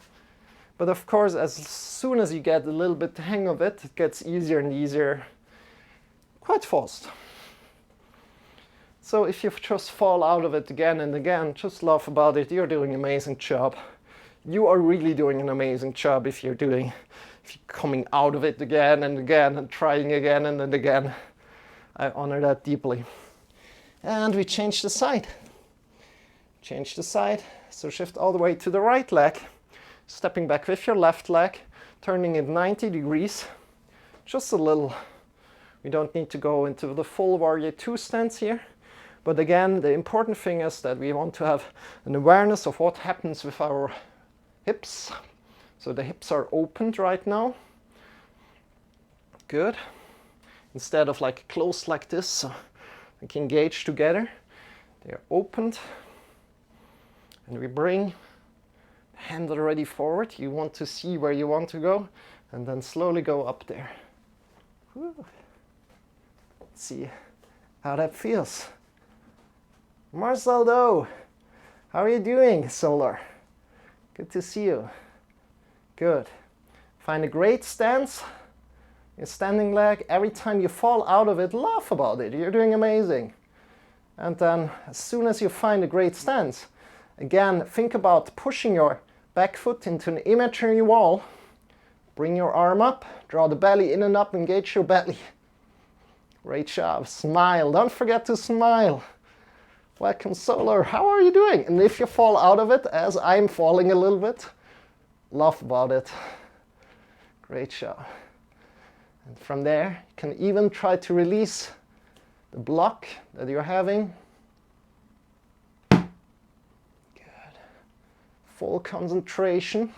But of course, as soon as you get a little bit the hang of it, it gets easier and easier quite fast. So if you just fall out of it again and again, just laugh about it. You're doing an amazing job. You are really doing an amazing job if you're coming out of it again and again and trying again and then again. I honor that deeply. And we change the side. Change the side. So shift all the way to the right leg. Stepping back with your left leg. Turning it 90 degrees. Just a little. We don't need to go into the full warrior two stance here. But again, the important thing is that we want to have an awareness of what happens with our hips. So the hips are opened right now. Good. Instead of like closed like this, so they can engage together. They are opened. And we bring the hand already forward. You want to see where you want to go. And then slowly go up there. Whew. Let's see how that feels. Marcel, how are you doing, Solar? Good to see you. Good. Find a great stance. Your standing leg. Every time you fall out of it, laugh about it. You're doing amazing. And then as soon as you find a great stance, again, think about pushing your back foot into an imaginary wall. Bring your arm up. Draw the belly in and up. Engage your belly. Great job. Smile. Don't forget to smile. Welcome, Solar. How are you doing? And if you fall out of it, as I'm falling a little bit, laugh about it. Great job. And from there, you can even try to release the block that you're having. Good. Full concentration.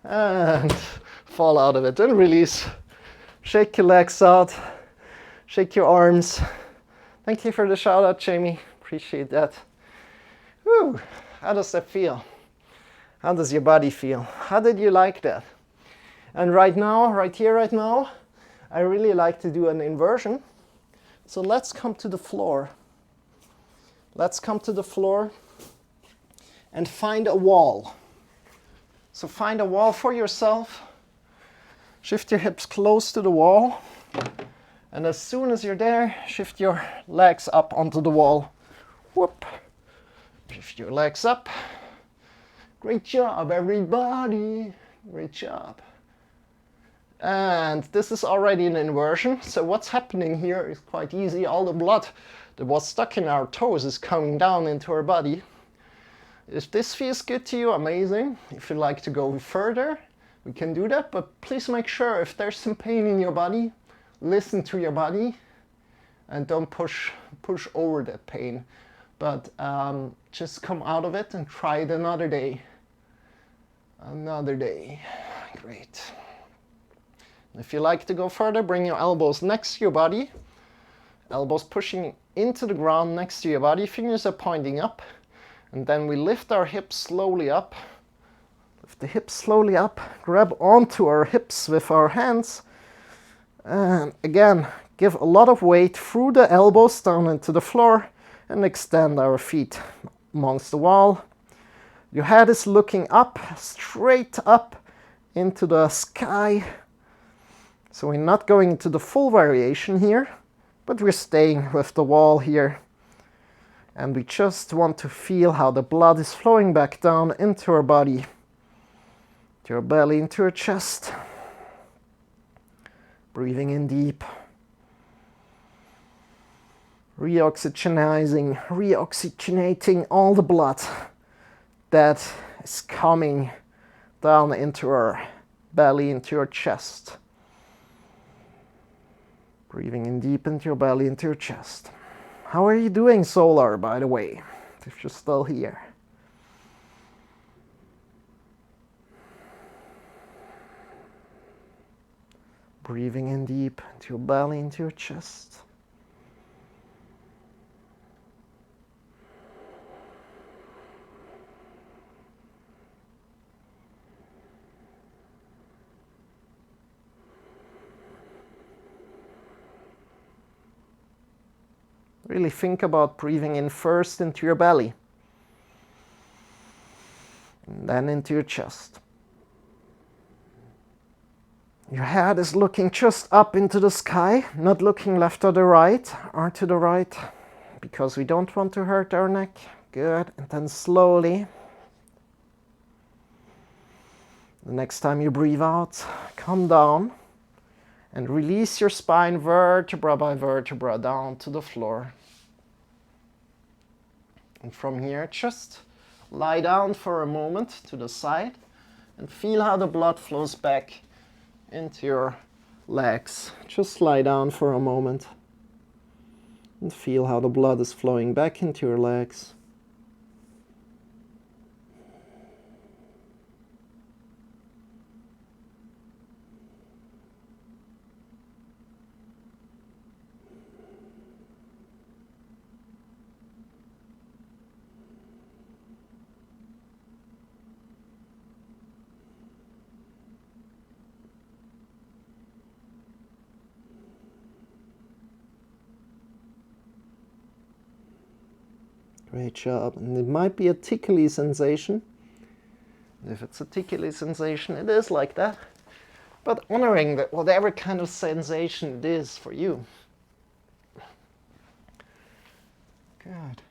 And fall out of it. And release. Shake your legs out. Shake your arms. Thank you for the shout out, Jamie. Appreciate that. Whew. How does that feel? How does your body feel? How did you like that? And right now, right here, right now, I really like to do an inversion. So let's come to the floor. Let's come to the floor and find a wall. So find a wall for yourself. Shift your hips close to the wall. And as soon as you're there, shift your legs up onto the wall. Whoop. Shift your legs up. Great job, everybody. Great job. And this is already an inversion. So what's happening here is quite easy. All the blood that was stuck in our toes is coming down into our body. If this feels good to you, amazing. If you'd like to go further, we can do that. But please make sure if there's some pain in your body, listen to your body and don't push over that pain. But just come out of it and try it another day. Another day. Great. If you like to go further, bring your elbows next to your body. Elbows pushing into the ground next to your body. Fingers are pointing up. And then we lift our hips slowly up. Lift the hips slowly up. Grab onto our hips with our hands. And again, give a lot of weight through the elbows down into the floor. And extend our feet amongst the wall. Your head is looking up, straight up into the sky. So we're not going into the full variation here, but we're staying with the wall here. And we just want to feel how the blood is flowing back down into our body, to our belly, into our chest. Breathing in deep. reoxygenating all the blood that is coming down into our belly, into your chest. Breathing in deep into your belly, into your chest. How are you doing, Solar, by the way, if you're still here? Breathing in deep into your belly, into your chest. Really think about breathing in first into your belly, and then into your chest. Your head is looking just up into the sky, not looking left or to the right, because we don't want to hurt our neck. Good. And then slowly, the next time you breathe out, come down and release your spine vertebra by vertebra down to the floor. And from here, just lie down for a moment to the side and feel how the blood flows back into your legs. Just lie down for a moment and feel how the blood is flowing back into your legs. Great job. And it might be a tickly sensation. And if it's a tickly sensation, it is like that. But honoring that whatever kind of sensation it is for you. Good.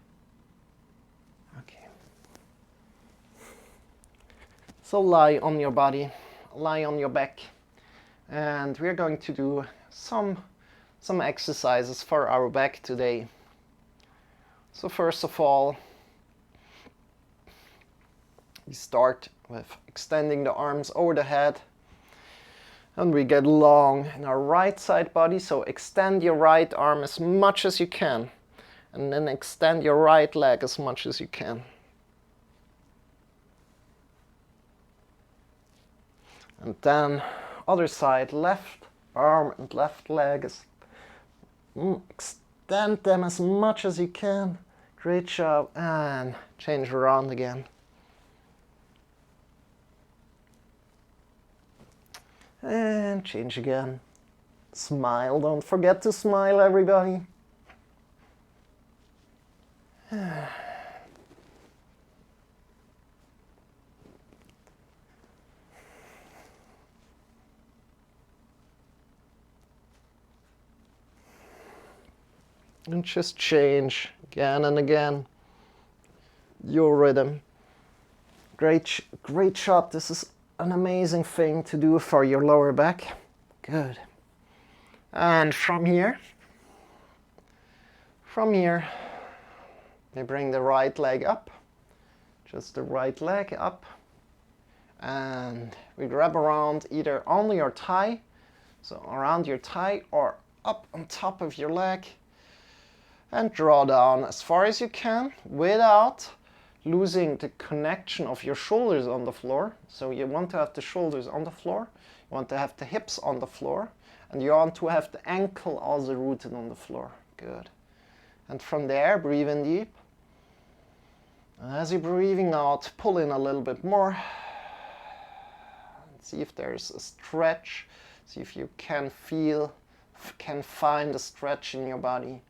Okay. So lie on your body, lie on your back. And we're going to do some exercises for our back today. So first of all, we start with extending the arms over the head, and we get long in our right side body. So extend your right arm as much as you can, and then extend your right leg as much as you can. And then other side, left arm and left leg is extend them as much as you can. Great job. And change around again. And change again. Smile. Don't forget to smile, everybody. And just change again and again your rhythm. Great job. This is an amazing thing to do for your lower back. Good. And from here, we bring the right leg up. Just the right leg up. And we grab around either on your thigh, so around your thigh, or up on top of your leg. And draw down as far as you can without losing the connection of your shoulders on the floor. So you want to have the shoulders on the floor, you want to have the hips on the floor, and you want to have the ankle also rooted on the floor. Good. And from there, breathe in deep. And as you're breathing out, pull in a little bit more. See if there's a stretch. See if you can find a stretch in your body.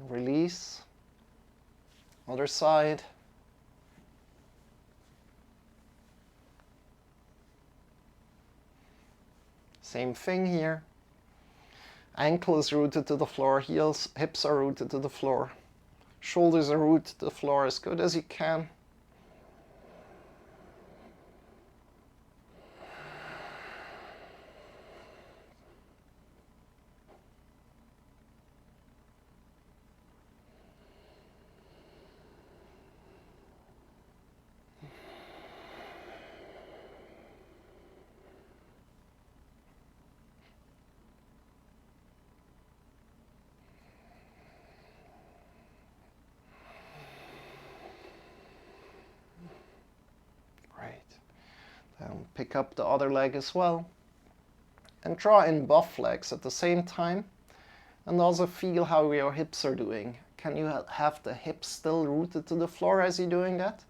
Release. Other side. Same thing here. Ankle is rooted to the floor, heels, hips are rooted to the floor. Shoulders are rooted to the floor as good as you can. Then pick up the other leg as well and draw in both legs at the same time, and also feel how your hips are doing. Can you have the hips still rooted to the floor as you're doing that?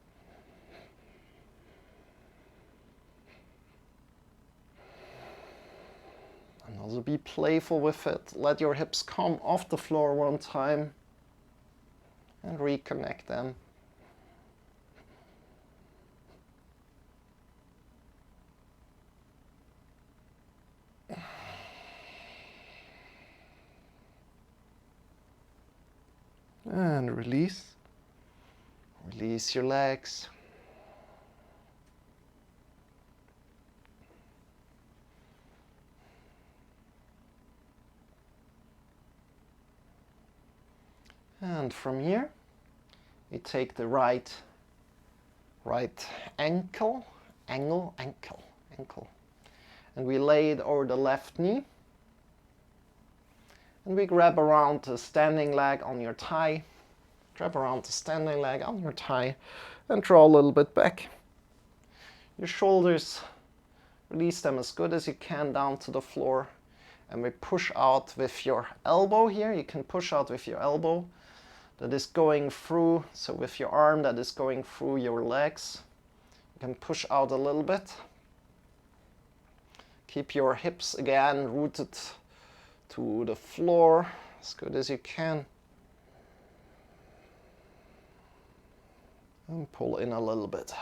And also be playful with it. Let your hips come off the floor one time and reconnect them. And release. Release your legs. And from here, you take the right ankle, and we lay it over the left knee. And we grab around the standing leg on your thigh. Grab around the standing leg on your thigh and draw a little bit back. Your shoulders, release them as good as you can down to the floor. And we push out with your elbow here. You can push out with your elbow that is going through, so with your arm that is going through your legs. You can push out a little bit. Keep your hips again rooted to the floor as good as you can. And pull in a little bit.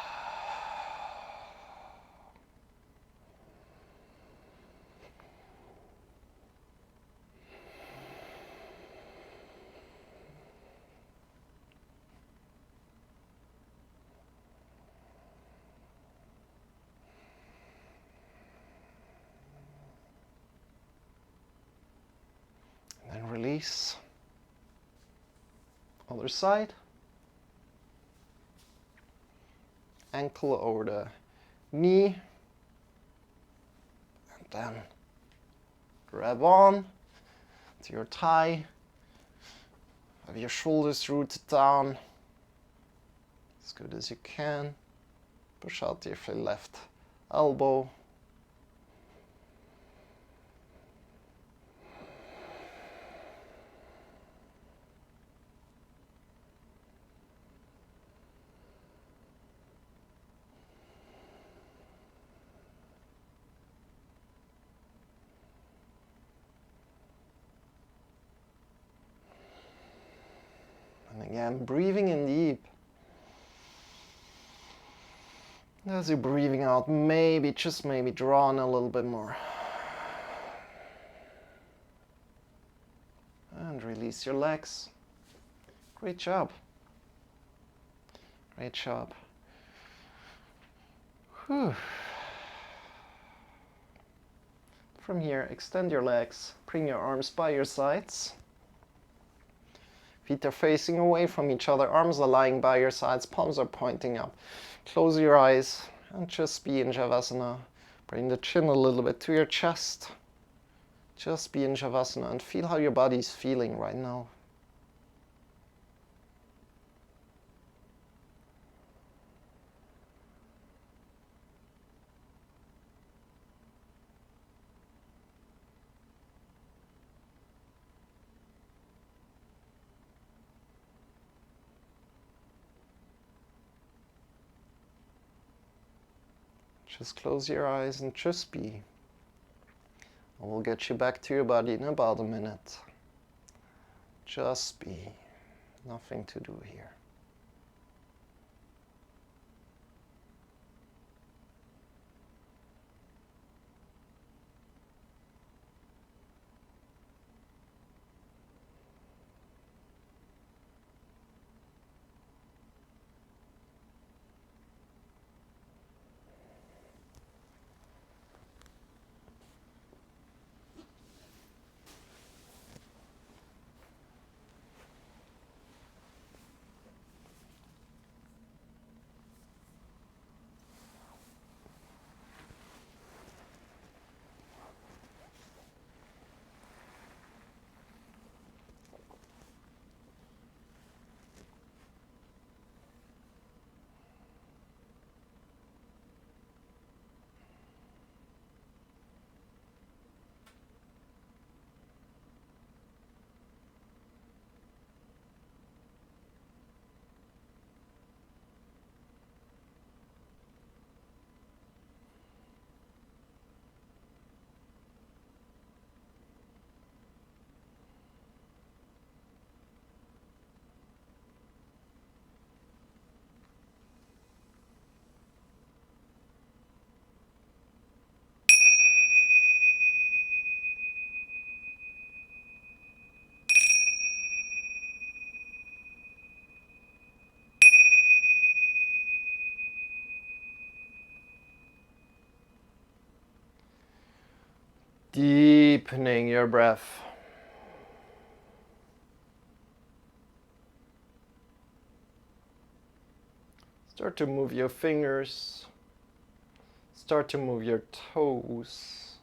And then release. Other side. Ankle over the knee. And then grab on to your thigh. Have your shoulders rooted down as good as you can. Push out your left elbow. And again, breathing in deep. As you're breathing out, maybe, just maybe, draw in a little bit more. And release your legs. Great job. Great job. Whew. From here, extend your legs. Bring your arms by your sides. Feet are facing away from each other, arms are lying by your sides, palms are pointing up. Close your eyes and just be in Shavasana. Bring the chin a little bit to your chest. Just be in Shavasana and feel how your body is feeling right now. Just close your eyes and just be. I will get you back to your body in about a minute. Just be. Nothing to do here. Deepening your breath. Start to move your fingers. Start to move your toes.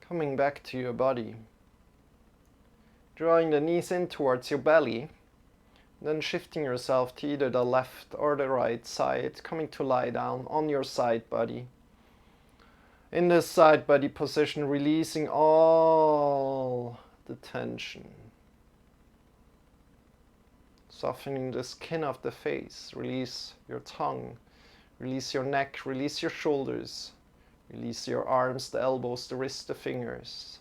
Coming back to your body. Drawing the knees in towards your belly. Then shifting yourself to either the left or the right side. Coming to lie down on your side body. In this side body position, releasing all the tension. Softening the skin of the face. Release your tongue. Release your neck. Release your shoulders. Release your arms, the elbows, the wrists, the fingers.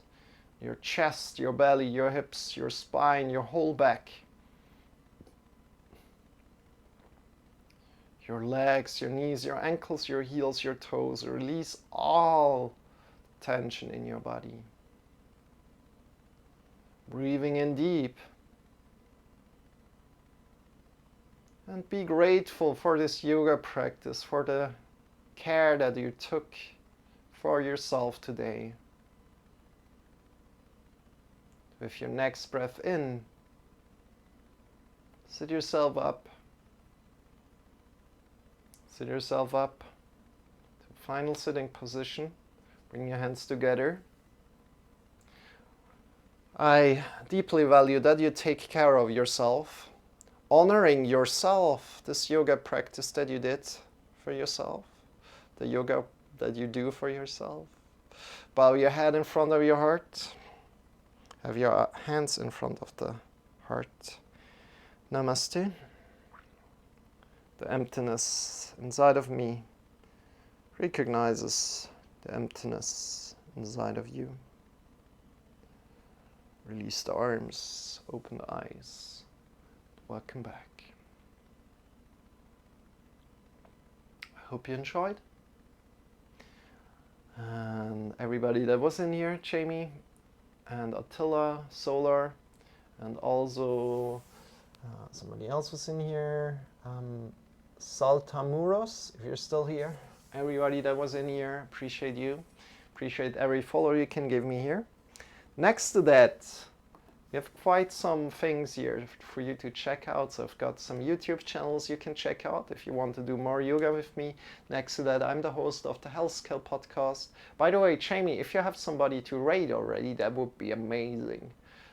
Your chest, your belly, your hips, your spine, your whole back. Your legs, your knees, your ankles, your heels, your toes. Release all tension in your body. Breathing in deep. And be grateful for this yoga practice, for the care that you took for yourself today. With your next breath in, sit yourself up. Sit yourself up to final sitting position. Bring your hands together. I deeply value that you take care of yourself, honoring yourself, this yoga practice that you did for yourself, the yoga that you do for yourself. Bow your head in front of your heart. Have your hands in front of the heart. Namaste. The emptiness inside of me recognizes the emptiness inside of you. Release the arms, open the eyes. Welcome back. I hope you enjoyed. And everybody that was in here, Jamie and Attila, Solar, and also somebody else was in here. Saltamuros, if you're still here. Everybody that was in here, appreciate you. Appreciate every follow you can give me here. Next to that, we have quite some things here for you to check out. So I've got some YouTube channels you can check out if you want to do more yoga with me. Next to that, I'm the host of the Health Skill podcast. By the way, Jamie, if you have somebody to rate already, that would be amazing.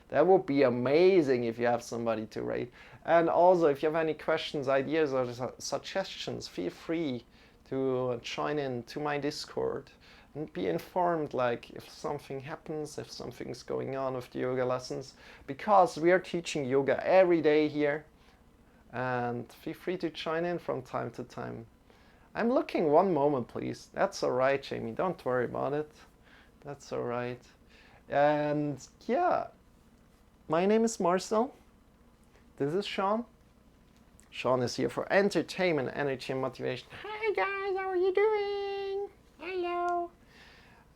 That would be amazing if you have somebody to rate. And also, if you have any questions, ideas, or suggestions, feel free to join in to my Discord and be informed, like if something happens, if something's going on with the yoga lessons, because we are teaching yoga every day here. And feel free to join in from time to time. I'm looking one moment, please. That's all right, Jamie. Don't worry about it. That's all right. And yeah. My name is Marcel. This is Shawn. Shawn is here for entertainment, energy, and motivation. Hi guys, how are you doing? Hello.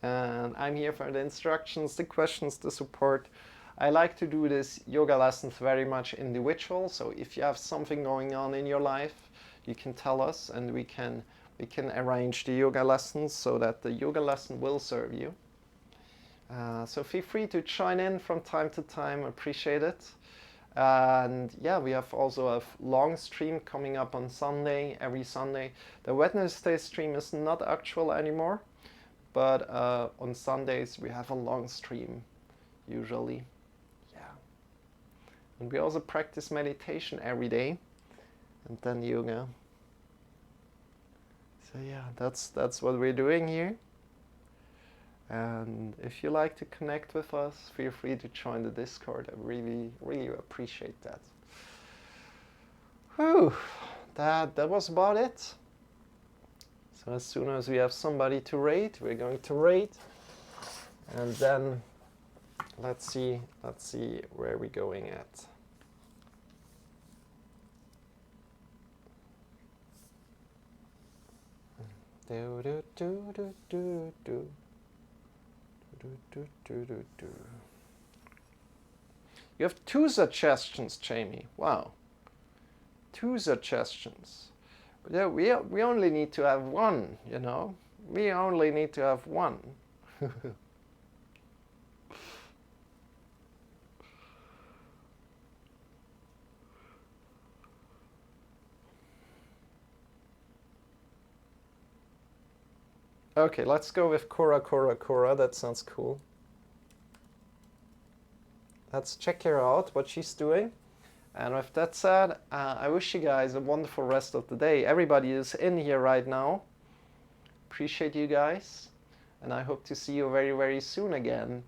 And I'm here for the instructions, the questions, the support. I like to do this yoga lessons very much individual. So if you have something going on in your life, you can tell us, and we can arrange the yoga lessons so that the yoga lesson will serve you. So feel free to join in from time to time, appreciate it. And yeah, we have also a long stream coming up on Sunday, every Sunday. The Wednesday stream is not actual anymore, but on Sundays we have a long stream, usually. Yeah. And we also practice meditation every day, and then yoga. So yeah, that's what we're doing here. And if you like to connect with us, feel free to join the Discord. I really, really appreciate that. Whew, that was about it. So as soon as we have somebody to rate, we're going to rate. And then let's see where we're going at. Do do do do do do. You have 2 suggestions, Jamie. Wow. 2 suggestions. But yeah, we only need to have 1, you know. We only need to have 1. Okay, let's go with Cora, Cora, Cora. That sounds cool. Let's check her out, what she's doing. And with that said, I wish you guys a wonderful rest of the day. Everybody is in here right now. Appreciate you guys. And I hope to see you very, very soon again.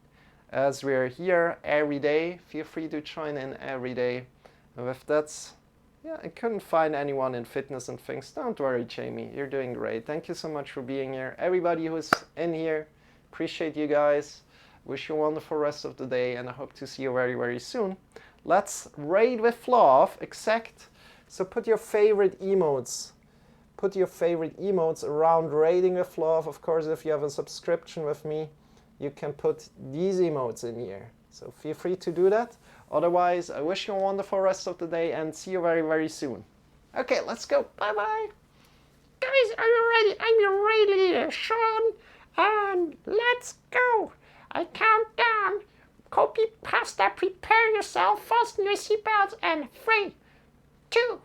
As we're here every day, feel free to join in every day. And with that, yeah, I couldn't find anyone in fitness and things. Don't worry, Jamie. You're doing great. Thank you so much for being here. Everybody who's in here, appreciate you guys. Wish you a wonderful rest of the day, and I hope to see you very, very soon. Let's raid with love. Exact. So put your favorite emotes. Put your favorite emotes around raiding with love. Of course, if you have a subscription with me, you can put these emotes in here. So feel free to do that. Otherwise, I wish you a wonderful rest of the day and see you very, very soon. Okay, let's go. Bye-bye. Guys, are you ready? I'm your raid leader, Shawn. And let's go. I count down. Copy pasta, prepare yourself, fasten your seatbelts, and 3, 2,